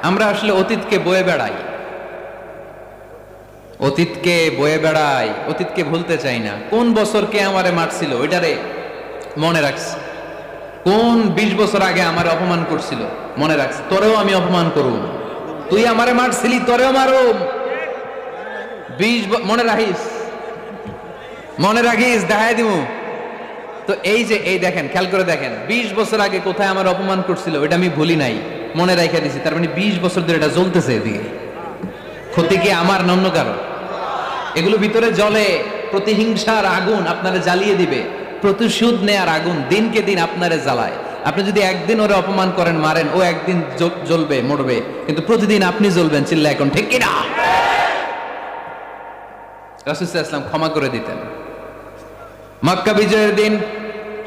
আমরা আসলে অতীতকে বয়ে বেড়াই, অতীতকে বয়ে বেড়াই, অতীতকে ভুলতে চাই না। কোন বছর কে আমারে মারছিল ওইটারে মনে রাখছি, কোন 20 বছর আগে আমারে অপমান করছিল মনে রাখছি, তোরেও আমি অপমান করুম। তুই আমারে মারছিলি, তোরেও মারুম। 20 মনে রাখিস, মনে রাখিস, দেখাই দিমু। তো এই যে এই দেখেন, খেয়াল করে দেখেন, 20 বছর আগে কোথায় আমার অপমান করছিল ওইটা আমি ভুলি নাই, মনে রাখা দিছি। তার মানে 20 বছর ধরে এটা জ্বলতেছে এদিকে। ক্ষতি কি আমার না অন্য কারো? এগুলো ভিতরে জ্বলে, প্রতিহিংসার আগুন আপনারে জ্বালিয়ে দিবে, প্রতিশোধ নেয়ার আগুন দিনকে দিন আপনারে জ্বালায়। আপনি যদি একদিন ওরে অপমান করেন, মারেন, ও একদিন জ্বলবে, মরবে, কিন্তু প্রতিদিন আপনি জ্বলবেন। চিল্লা এখন ঠিক কিনা? রাসূল সাল্লাল্লাহু আলাইহি ওয়াসাল্লাম ক্ষমা করে দিতেন। মক্কা বিজয়ের দিন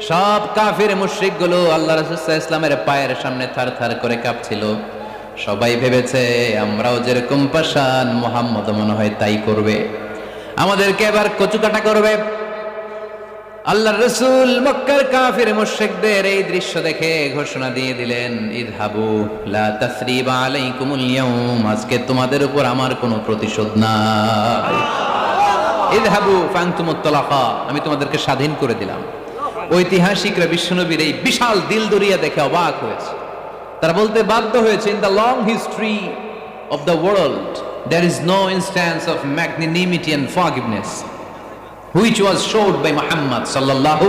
সব কাফির মুশরিক গুলো আল্লাহ রাসূল সাল্লাল্লাহু আলাইহি ওয়াসাল্লামের পায়ের সামনে থারথার করে কাঁপছিল। সবাই ভেবেছে আমরাও যেরকম পাষাণ, মুহাম্মদ মনে হয় তাই করবে, আমাদেরকে এবার কচুকাটা করবে। আল্লাহর রাসূল মক্কার কাফির মুশরিকদের এই দৃশ্য দেখে ঘোষণা দিয়ে দিলেন, ইযহাবু লা তাসরিবা আলাইকুমুল ইয়াউম, আজকে তোমাদের উপর আমার কোনো প্রতিশোধ নাই। ইযহাবু ফাআনতুমুত তালাকা, আমি তোমাদেরকে স্বাধীন করে দিলাম। ঐতিহাসিকরা বিশ্বনবীর এই বিশাল দিলদরিয়া দেখে অবাক হয়েছে। তারা বলতে বাধ্য হয়েছে, in the long history of the world there is no instance of magnanimity and forgiveness which was showed by Muhammad sallallahu,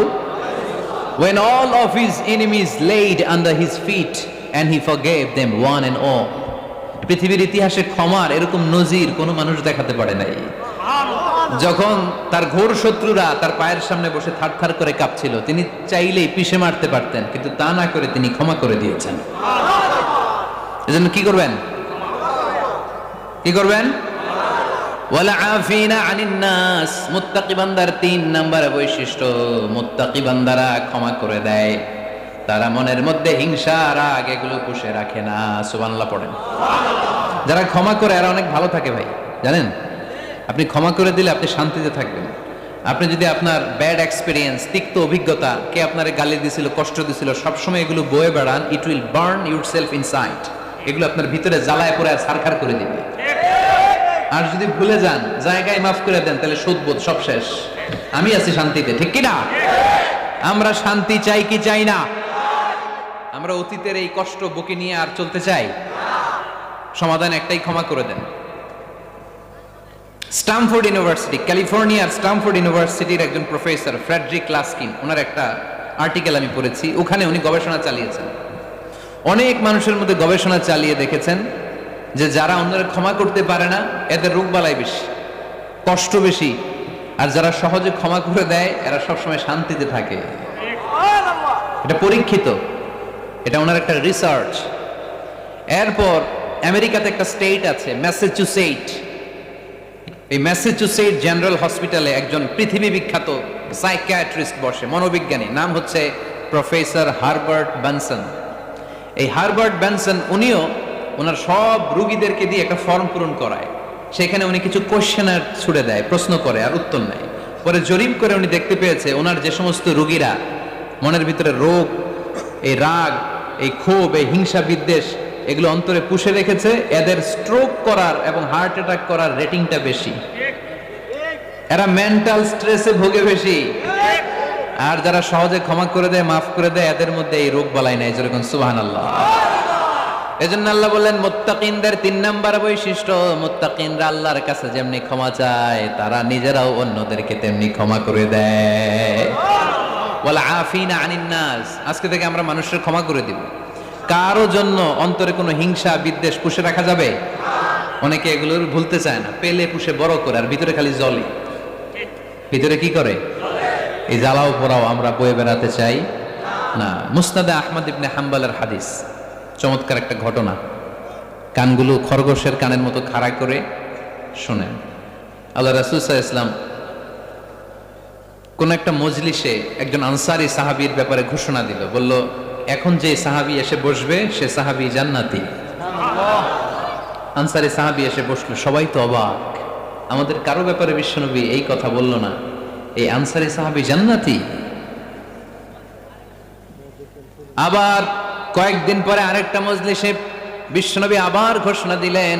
when all of his enemies laid under his feet and he forgave them one and all. পৃথিবীর ইতিহাসে ক্ষমার এরকম নজির কোনো মানুষ দেখাতে পারে নাই। যখন তার ঘোর শত্রুরা তার পায়ের সামনে বসে থারথার করে কাঁপছিল, তিনি চাইলেই পিষে মারতে পারতেন, কিন্তু তা না করে তিনি ক্ষমা করে দিয়েছেন। এজন্য কি করবেন? কি করবেন? ওয়ালা আফিনা আনিন নাস। মুত্তাকি বান্দার 3 নাম্বার বৈশিষ্ট্য, মুত্তাকি বান্দারা ক্ষমা করে দেয়। তারা মনের মধ্যে হিংসা, রাগ এগুলো পুষে রাখে না। সুবহানাল্লাহ পড়েন। যারা ক্ষমা করে এরা অনেক ভালো থাকে ভাই, জানেন? আপনি ক্ষমা করে দিলে আপনি শান্তিতে থাকবেন। আপনি যদি আপনার ব্যাড এক্সপেরিয়েন্স, তিক্ত অভিজ্ঞতা, কে আপনারে গালি দিছিল, কষ্ট দিছিল, সবসময় এগুলো বয়ে বেড়ান, it will burn yourself inside. এগুলো আপনার ভিতরে জ্বালায় পড়ে ছারখার করে দিবে। আর যদি ভুলে যান, জায়গায় মাফ করে দেন, তাহলে সুদবোধ সব শেষ। আমি আছি শান্তিতে, ঠিক কিনা? আমরা শান্তি চাই কি চাই না? আমরা অতীতের এই কষ্ট বুকে নিয়ে আর চলতে চাই? সমাধান একটাই, ক্ষমা করে দেন। স্টামফোর্ড ইউনিভার্সিটি, ক্যালিফোর্নিয়ার স্টামফোর্ড ইউনিভার্সিটির একজন প্রফেসর ফ্রেডরিক লাস্কিন, ওনার একটা আর্টিকেল আমি পড়েছি। ওখানে উনি গবেষণা চালিয়েছেন, অনেক মানুষের মধ্যে গবেষণা চালিয়ে দেখেছেন যে যারা অন্যরা ক্ষমা করতে পারে না এদের রোগবালাই বেশি, কষ্ট বেশি, আর যারা সহজে ক্ষমা করে দেয় এরা সবসময় শান্তিতে থাকে। এটা পরীক্ষিত, এটা ওনার একটা রিসার্চ। এরপর আমেরিকাতে একটা স্টেট আছে ম্যাসাচুসেট, এই ম্যাসাচুসেট জেনারেল হসপিটালে একজন পৃথিবী বিখ্যাত সাইকিয়াট্রিস্ট বসে, মনোবিজ্ঞানী, নাম হচ্ছে প্রফেসর হারবার্ট বেনসন। এই হারবার্ট বেনসন উনিও ওনার সব রোগীদেরকে দিয়ে একটা ফর্ম পূরণ করায়, সেখানে উনি কিছু কোশ্চেনার ছুড়ে দেয়, প্রশ্ন করে আর উত্তর নেয়। পরে জরিপ করে উনি দেখতে পেয়েছে ওনার যে সমস্ত রোগীরা মনের ভিতরে রোগ, এই রাগ, এই ক্ষোভ, এই হিংসা বিদ্বেষ এগুলো অন্তরে পুষে রেখেছে, এদের স্ট্রোক করার এবং হার্ট অ্যাটাক করার রেটিংটা বেশি, এরা মেন্টাল স্ট্রেসে ভোগে বেশি। আর যারা সহজে ক্ষমা করে দেয়, মাফ করে দেয়, এদের মধ্যে এই রোগ বালাই নাই। যেরকম সুবহানাল্লাহ। এজন্য আল্লাহ বললেন মুত্তাকিনদের 3 নাম্বার বৈশিষ্ট্য, মুত্তাকিনরা আল্লাহর কাছে যেমনি ক্ষমা চায় তারা নিজেরাও অন্যদেরকে তেমনি ক্ষমা করে দেয়। ওয়াল আফিনা আনিন নাস, আজকে থেকে আমরা মানুষের ক্ষমা করে দিব। কারো জন্য অন্তরে কোনো হিংসা বিদ্বেষ পুষে রাখা যাবে? অনেকে এগুলো ভুলতে চায় না, পেলে পুষে বড় করে, আর ভিতরে খালি জ্বলে। ভিতরে কি করে? এই জ্বালাও পোড়াও আমরা বয়ে বেড়াতে চাই না। মুসনাদে আহমদ ইবনে হাম্বলের হাদিস, চমৎকার একটা ঘটনা, কানগুলো খরগোশের কানের মতো খাড়া করে শোনেন। আল্লাহ রাসূল সাল্লাল্লাহু আলাইহি ওয়াসাল্লাম কোন একটা মজলিসে একজন আনসারী সাহাবীর ব্যাপারে ঘোষণা দিল, বলল এখন যে সাহাবী এসে বসবে সে সাহাবী জান্নাতি। আনসারী সাহাবী এসে বসলো, সবাই তো অবাক, আমাদের কারো ব্যাপারে বিশ্বনবী এই কথা বলল না, এই আনসারী সাহাবী জান্নাতি। আবার কয়েকদিন পরে আরেকটা মজলিসে বিশ্বনবী আবার ঘোষণা দিলেন,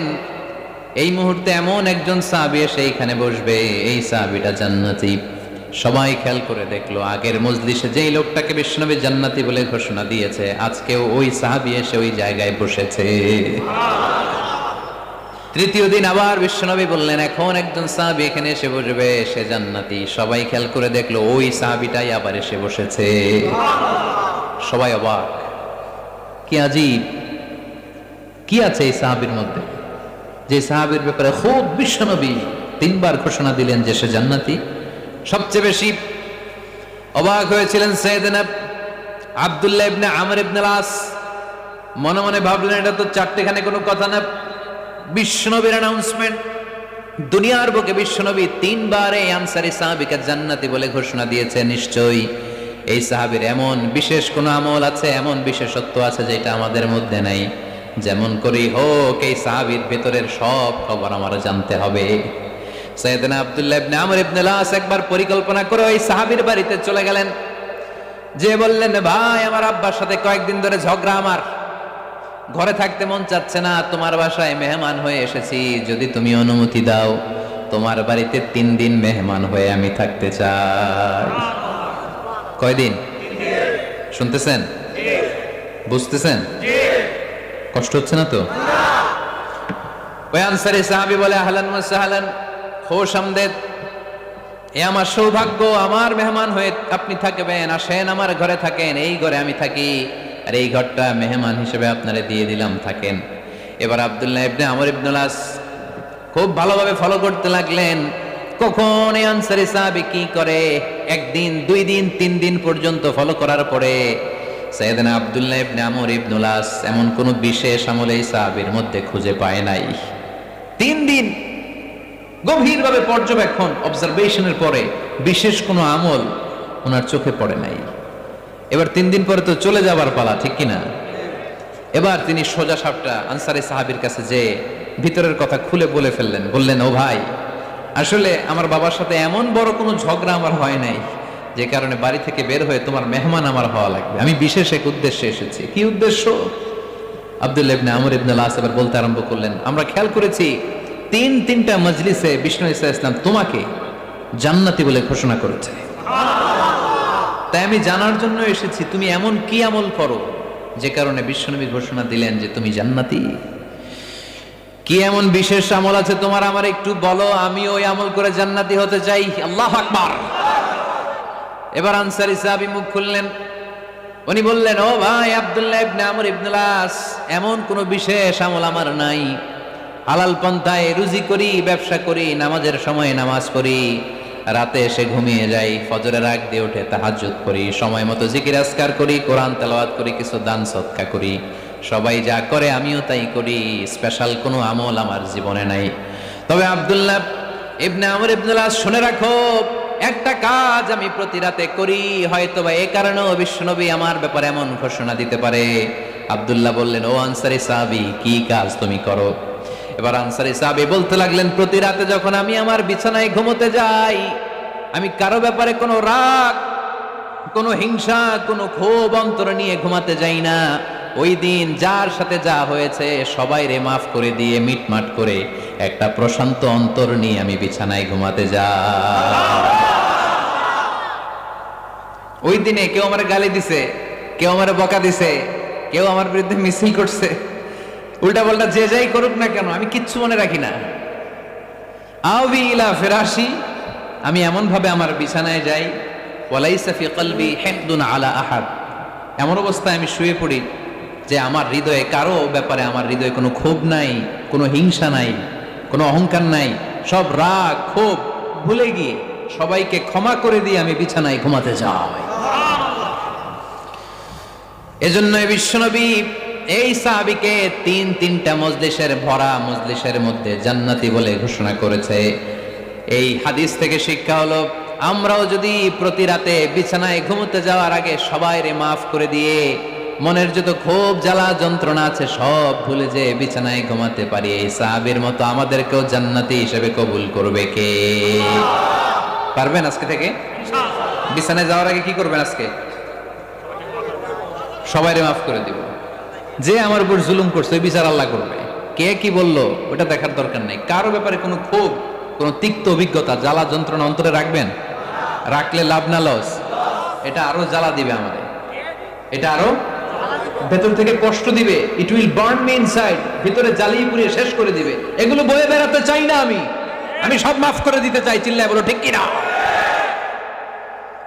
এই মুহূর্তে এমন একজন সাহাবী এসে এইখানে বসবে, এই সাহাবীটা জান্নাতি। সবাই খেয়াল করে দেখলো, আগের মজলিসে যেই লোকটাকে বিশ্বনবী জান্নাতি বলে ঘোষণা দিয়েছে, আজকেও ওই সাহাবী এসে ওই জায়গায় বসেছে। তৃতীয় দিন আবার বিশ্বনবী বললেন, এখন একজন সাহাবী এখানে এসে বসবে, সে জান্নাতি। সবাই খেয়াল করে দেখলো, ওই সাহাবীটাই আবার এসে বসেছে। সবাই অবাক, কি আজীব, কি আছে এই সাহাবীর মধ্যে, যে সাহাবীর ব্যাপারে খুব বিশ্বনবী 3 বার ঘোষণা দিলেন যে সে জান্নাতি। সবচেয়ে বেশি অবাক হয়েছিলেন সাইয়েদনা আব্দুল্লাহ ইবনে আমর ইবনে আস। মনে মনে ভাবলেন, এটা তো চারটেখানে কোনো কথা না, বিশ্বনবীর অ্যানাউন্সমেন্ট। দুনিয়ার বুকে বিশ্বনবী 3 বার এই আনসারী সাহাবীকে জান্নাতি বলে ঘোষণা দিয়েছে, নিশ্চয়ই এই সাহাবীর এমন বিশেষ কোন আমল আছে, এমন বিশেষত্ব আছে যেটা আমাদের মধ্যে নাই। যেমন করেই হোক এই সাহাবীর ভেতরের সব খবর আমার জানতে হবে। সাইয়েদনা আব্দুল্লাহ ইবনে আমর ইবনে আস একবার পরিকল্পনা করে ওই সাহাবীর বাড়িতে চলে গেলেন, যে বললেন, ভাই আমার আব্বার সাথে কয়েকদিন ধরে ঝগড়া, আমার ঘরে থাকতে মন চাচ্ছে না, তোমার বাসায় মেহমান হয়ে এসেছি, যদি তুমি অনুমতি দাও তোমার বাড়িতে 3 দিন মেহমান হয়ে আমি থাকতে চাই। কয়দিন? শুনতেছেন? বুঝতেছেন? কষ্ট হচ্ছে না তো? ওই আনসারী সাহাবী বলে, আহলান ওয়া সাহলান, খোশ আমদেদ, এ আমার সৌভাগ্য, আমার মেহমান হয়ে আপনি থাকবেন, আসেন আমার ঘরে থাকেন, এই ঘরে আমি থাকি, আর এই ঘরটা মেহমান হিসেবে আপনারে দিয়ে দিলাম, থাকেন। এবার আব্দুল্লাহ ইবনে আমর ইবনে আস খুব ভালোভাবে ফলো করতে লাগলেন, কখন এই আনসারী সাহাবী কি করে। 1 দিন, 2 দিন, 3 দিন পর্যন্ত ফলো করার পরে সাইয়েদনা আব্দুল্লাহ ইবনে আমর ইবনে আস এমন কোন বিশেষ আমল এই সাহাবীর মধ্যে খুঁজে পায় নাই। 3 দিন গভীরভাবে পর্যবেক্ষণ, অবজারভেশনের পরে বিশেষ কোনো আমল ওনার চোখে পড়ে নাই। এবার 3 দিন পরে তো চলে যাবার পালা, ঠিক কিনা? এবার তিনি সোজা সাপটা আনসারী সাহাবীর কাছে যে ভিতরের কথা খুলে বলে ফেললেন, বললেন, ও ভাই, আসলে আমার বাবার সাথে এমন বড় কোনো ঝগড়া আমার হয় নাই যে কারণে বাড়ি থেকে বের হয়ে তোমার মেহমান আমার হওয়া লাগবে, আমি বিশেষ এক উদ্দেশ্যে এসেছি। কি উদ্দেশ্য? আব্দুল্লাহ ইবনে আমর ইবনে আস এবার বলতে আরম্ভ করলেন, আমরা খেয়াল করেছি 3টা মজলিসে বিষ্ণু ঈসা ইসলাম তোমাকে জান্নাতি বলে ঘোষণা করেছে, তাই আমি জানার জন্য এসেছি তুমি এমন কি আমল করো যে কারণে বিশ্বনবী ঘোষণা দিলেন যে তুমি জান্নাতি। কি এমন বিশেষ আমল আছে তোমার, আমার একটু বলো, আমি ওই আমল করে জান্নাতি হতে চাই। আল্লাহু আকবার। এবার আনসারী সাহাবী মুখ খুললেন, উনি বললেন, ও ভাই আব্দুল্লাহ ইবনে আমর ইবনুল আস, এমন কোনো বিশেষ আমল আমার নাই। হালাল পন্থায় রুজি করি, ব্যবসা করি, নামাজের সময় নামাজ পড়ি, রাতে এসে ঘুমিয়ে যাই, ফজরের আগ দিয়ে উঠে তাহাজ্জুদ করি, সময় মতো জিকির আজকার করি, কোরআন তেলাওয়াত করি, কিছু দান সদকা করি। সবাই যা করে আমিও তাই করি, স্পেশাল কোনো আমল আমার জীবনে নাই। তবে আব্দুল্লাহ ইবনে আমর ইবনুল আস, শুনে রাখো, একটা কাজ আমি প্রতি রাতে করি, হয়তো বা এই কারণেও বিশ্বনবী আমার ব্যাপারে এমন ঘোষণা দিতে পারে। আব্দুল্লাহ বললেন, ও আনসারী সাহাবী, কি কাজ তুমি করো? এবার আনসারী সাহাবী বলতে লাগলেন, প্রতি রাতে যখন আমি আমার বিছানায় ঘুমোতে যাই, আমি কারো ব্যাপারে কোনো রাগ, কোনো হিংসা, কোনো ক্ষোভ অন্তরে নিয়ে ঘুমাতে যাই না। ওই দিন যার সাথে যা হয়েছে সবাই রে মাফ করে দিয়ে মিটমাট করে একটা প্রশান্ত অন্তর নিয়ে আমি বিছানায় ঘুমাতে যাই। ওই দিনে কেউ আমার গালি দিছে, কেউ আমার বকা দিছে, কেউ আমার বিরুদ্ধে মিছিল করছে, উল্টা পাল্টা যে যাই করুক না কেন, আমি কিচ্ছু মনে রাখি না। আওবি ইলা ফিরাশি, আমি এমন ভাবে আমার বিছানায় যাই, ওয়ালাইসা ফি কলবি হিকদুন আলা আহাদ, এমন অবস্থায় আমি শুয়ে পড়ি যে আমার হৃদয়ে কারো ব্যাপারে, আমার হৃদয়ে কোনো ক্ষোভ নাই, কোনো হিংসা নাই, কোনো অহংকার নাই, সব রাগ ক্ষোভ ভুলে গিয়ে সবাইকে ক্ষমা করে দিয়ে আমি বিছানায় ঘুমাতে যাই। এজন্য বিশ্বনবী এই সাহাবীকে তিনটা মজলিসের ভরা মজলিসের মধ্যে জান্নাতি বলে ঘোষণা করেছে। এই হাদিস থেকে শিক্ষা হলো, আমরাও যদি প্রতি রাতে বিছানায় ঘুমোতে যাওয়ার আগে সবাইরে মাফ করে দিয়ে মনের যত ক্ষোভ জ্বালা যন্ত্রণা আছে সব ভুলে যে বিছানায় ঘুমাতে পারি, এই সাহাবীর মতো আমাদেরকেও জান্নাতি হিসেবে কবুল করবে কে? পারবেন আজকে থেকে? বিছানায় যাওয়ার আগে কি করবেন? আজকে সবাইরে মাফ করে দিব। যে আমার উপর জুলুম করছে ওই বিচার আল্লাহ করবে। কে কি বললো ওটা দেখার দরকার নেই। কারো ব্যাপারে কোনো ক্ষোভ, কোনো তিক্ত অভিজ্ঞতা, জ্বালা যন্ত্রণা অন্তরে রাখবেন? রাখলে লাভ না লস? এটা আরো জ্বালা দিবে আমাদের, এটা আরো ভেতর থেকে কষ্ট দিবে। It will burn me inside, ভিতরে জ্বালিয়ে পুড়িয়ে শেষ করে দিবে। এগুলো বয়ে বেড়াতে চাই না আমি সব মাফ করে দিতে চাই। চিল্লায় বলো ঠিক কিনা?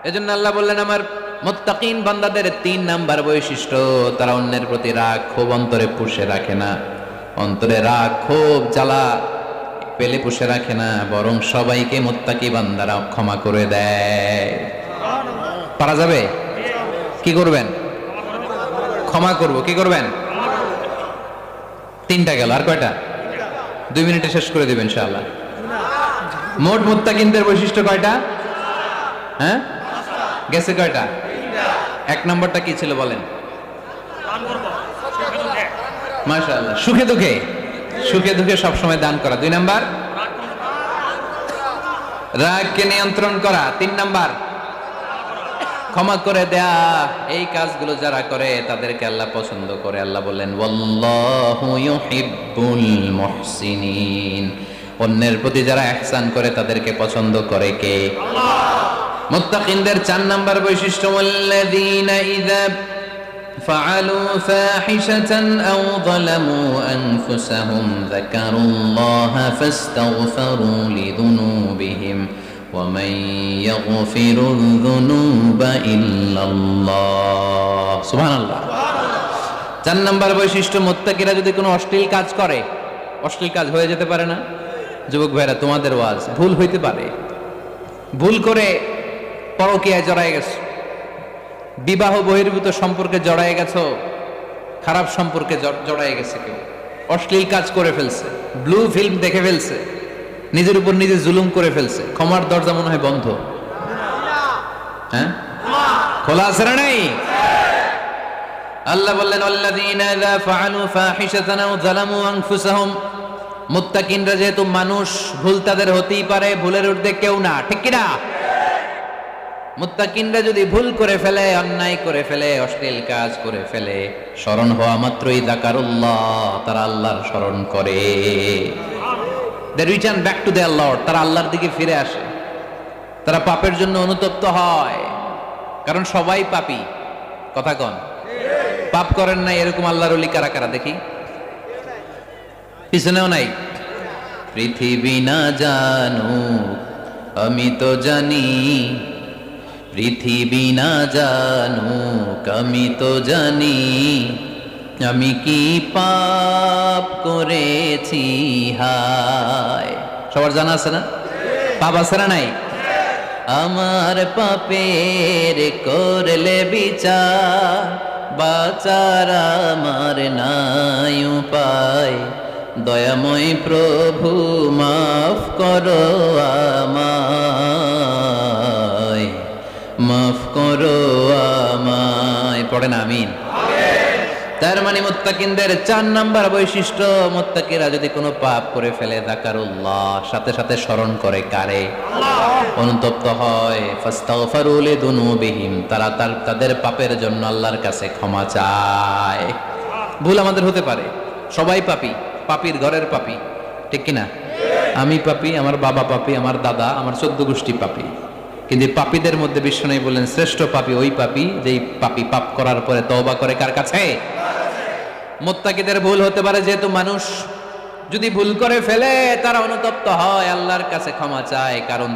এজন্য আল্লাহ বললেন, আমার মুত্তাকিন বান্দাদের 3 নাম্বার বৈশিষ্ট্য, তারা অন্যের প্রতি রাগ ক্ষোভ অন্তরে পুষে রাখে না। অন্তরে রাগ ক্ষোভ জ্বালা পেলে পুষে রাখে না, বরং সবাইকে মুত্তাকি বান্দারা ক্ষমা করে দেয়। পারা যাবে? কি করবেন? ক্ষমা করব। কি করবেন? 3টা গেল, আর কয়টা? 2 মিনিটে শেষ করে দিবেন ইনশাআল্লাহ। মোট মুত্তাকিনদের বৈশিষ্ট্য কয়টা? হ্যাঁ, গেছে কয়টা? 1 নম্বরটা কি ছিল বলেন? মাশাআল্লাহ, সুখে দুঃখে সবসময় দান করা। 2 নাম্বার, রাগকে নিয়ন্ত্রণ করা। 3 নাম্বার, ক্ষমা করে দেয়া। এই কাজগুলো যারা করে তাদেরকে আল্লাহ পছন্দ করে। আল্লাহ বললেন, ওয়াল্লাহু ইউহিব্বুল মুহসিনিন, অন্যের প্রতি যারা ইহসান করে তাদেরকে পছন্দ করে কে? আল্লাহ। মুত্তাকিনদের 4 নাম্বার বৈশিষ্ট্য, ওয়াল্লাযীনা ইযা ফাআলু ফাহিশাতান আও যালামু আনফুসাহুম যাকারুল্লাহা ফাস্তাগফিরু লিযুনুবিহিম ওয়া মান ইয়াগফিরুয যুনুবা ইল্লাল্লাহ। সুবহানাল্লাহ। 4 নাম্বার বৈশিষ্ট্য, মুত্তাকিরা যদি কোনো অশ্লীল কাজ করে, অশ্লীল কাজ হয়ে যেতে পারে না? যুবক ভাইরা, তোমাদের ওয়াজ, ভুল হইতে পারে। ভুল করে পরকীয়ায় জড়ায় গেছো, বিবাহ বহির্ভূত সম্পর্কে জড়ায় গেছো, খারাপ সম্পর্কে জড়ায় গেছে, কেউ অশ্লীল কাজ করে ফেলছে, ব্লু ফিল্ম দেখে ফেলছে, নিজের উপর নিজে জুলুম করে ফেলছে, ক্ষমার দরজা মনে হয় বন্ধ। হ্যাঁ, খোলা আছে না নাই? আল্লাহ বললেন, আল্লাযীনা ইযা ফাআলু ফাহিশাতান আও যালামু আনফুসাহুম, মুত্তাকিনরা যেহেতু মানুষ, ভুল তাদের হতেই পারে, ভুলের ঊর্ধ্বে কেউ না, ঠিক কি না? মুত্তাকিনরা যদি ভুল করে ফেলে, অন্যায় করে ফেলে, অশ্লীল কাজ করে ফেলে, স্মরণ হওয়া মাত্রই যাকারুল্লাহ, তারা আল্লাহর স্মরণ করে। They return back to their Lord, তারা আল্লাহর দিকে ফিরে আসে, তারা পাপের জন্য অনুতপ্ত হয়, কারণ সবাই পাপী। কথা কন? পাপ করেন নাই এরকম আল্লাহর ওলি কারা কারা দেখি, পিছনেও নাই। পৃথিবী না জানুক আমি তো জানি, পৃথিবী না জানুক আমি তো জানি, আমি কি পাপ করেছি হায়। সবার জানা আছে না? পাপ আছে না নাই? আমার পাপের করলে বিচার, বাচার আমার নাই উপায়, দয়াময় প্রভু মাফ করো আমায়, মাফ করো আমায়। পড়েন আমিন। তার মানে মুত্তাকিনদের 4 নাম্বার বৈশিষ্ট্য, মুত্তাকিরা যদি কোনো পাপ করে ফেলে যাকারুল্লাহ, সাথে সাথে স্মরণ করে কারে? অনুতপ্ত হয়। ফাস্তাগফারু লিযুনুবিহিম, তারা তাদের পাপের জন্য আল্লাহর কাছে ক্ষমা চায়। ভুল আমাদের হতে পারে, সবাই পাপী, পাপীর ঘরের পাপী, ঠিক কিনা? আমি পাপী, আমার বাবা পাপী, আমার দাদা, আমার 14 গোষ্ঠী পাপী। কিন্তু পাপীদের মধ্যে বিশ্বনবী বলেন শ্রেষ্ঠ পাপী ওই পাপী যেই পাপী পাপ করার পরে তওবা করে কার কাছে? মুত্তাকিদের ভুল হতে পারে, যেহেতু মানুষ যদি ভুল করে ফেলে তারা অনুতপ্ত হয়, আল্লাহর কাছে ক্ষমা চায়, কারণ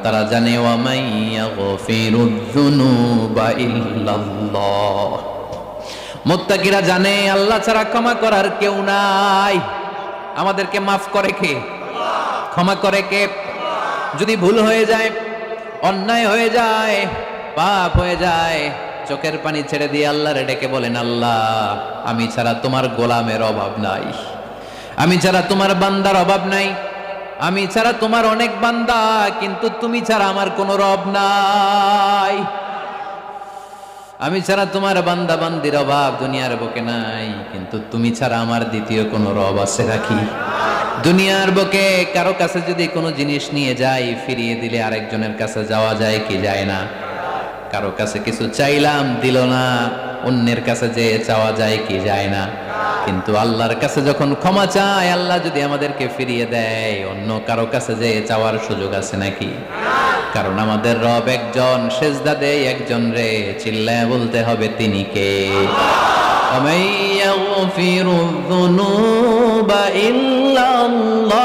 তারা জানে ওয়া মাইয়াগফিরুয যুনুবা ইল্লাল্লাহ। মুত্তাকিরা জানে আল্লাহ ছাড়া ক্ষমা করার কেউ নাই। আমাদেরকে মাফ করে কে? ক্ষমা করে কে? যদি ভুল হয়ে যায়, অন্যায় হয়ে যায়, পাপ হয়ে যায়, চোখের পানি ছেড়ে দিয়ে আল্লাহরে ডেকে বলেন, আল্লাহ আমি ছাড়া তোমার গোলামের অভাব নাই, আমি ছাড়া তোমার বান্দার অভাব নাই, আমি ছাড়া তোমার অনেক বান্দা, কিন্তু তুমি ছাড়া আমার কোনো রব নাই, আমি ছাড়া তোমার বান্দা বান্দির অভাব দুনিয়ার বুকে নাই, কিন্তু তুমি ছাড়া আমার দ্বিতীয় কোনো রব আছে নাকি? দুনিয়ার বুকে কারো কাছে যদি কোনো জিনিস নিয়ে যাই, ফিরিয়ে দিলে আরেকজনের কাছে যাওয়া যায় কি যায় না? কারো কাছে কিছু চাইলাম দিল না, অন্যের কাছে যে চাওয়া যায় কি যায় না? কিন্তু আল্লাহর কাছে যখন ক্ষমা চাই, আল্লাহ যদি আমাদেরকে ফিরিয়ে দেয়, অন্য কারো কাছে যে চাওয়ার সুযোগ আছে নাকি? কারণ আমাদের রব একজন, সেজদা দেয় একজন রে, চিল্লায় বলতে হবে তিনি কে? وَمَن يَغْفِرُ الذُّنُوبَ إِلَّا اللَّهُ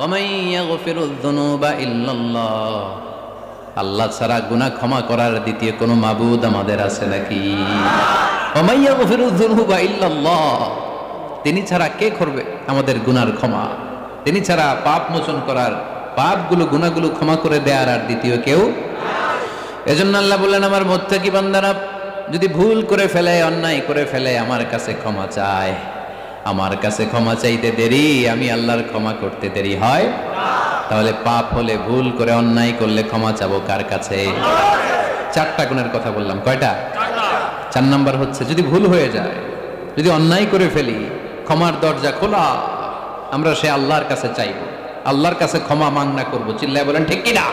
وَمَن يَغْفِرُ الذُّنُوبَ إِلَّا اللَّهُ। আল্লাহ ছাড়া গুনাহ ক্ষমা করার দ্বিতীয় কোনো মাবুদ আমাদের আছে নাকি? وَمَن يَغْفِرُ الذُّنُوبَ إِلَّا اللَّهُ। তিনি ছাড়া কে করবে আমাদের গুনার ক্ষমা? তিনি ছাড়া পাপ মোচন করার, পাপগুলো গুনাহগুলো ক্ষমা করে দেয়ার আর দ্বিতীয় কেউ। এজন্য আল্লাহ বললেন, আমার মুত্তাকি বান্দারা যদি ভুল করে ফেলে, অন্যায় করে ফেলে, আমার কাছে ক্ষমা চায়, আমার কাছে ক্ষমা চাইতে দেরি, আমি আল্লাহর ক্ষমা করতে দেরি হয়? তাহলে পাপ হলে, ভুল করে অন্যায় করলে ক্ষমা চাবো কার কাছে? 4টা গুণের কথা বললাম, কয়টা? 4 নাম্বার হচ্ছে যদি ভুল হয়ে যায়, যদি অন্যায় করে ফেলি, ক্ষমার দরজা খোলা, আমরা সে আল্লাহর কাছে চাইবো, আল্লাহর কাছে ক্ষমা মাংনা করবো। চিল্লায় বলেন ঠিক কিনা?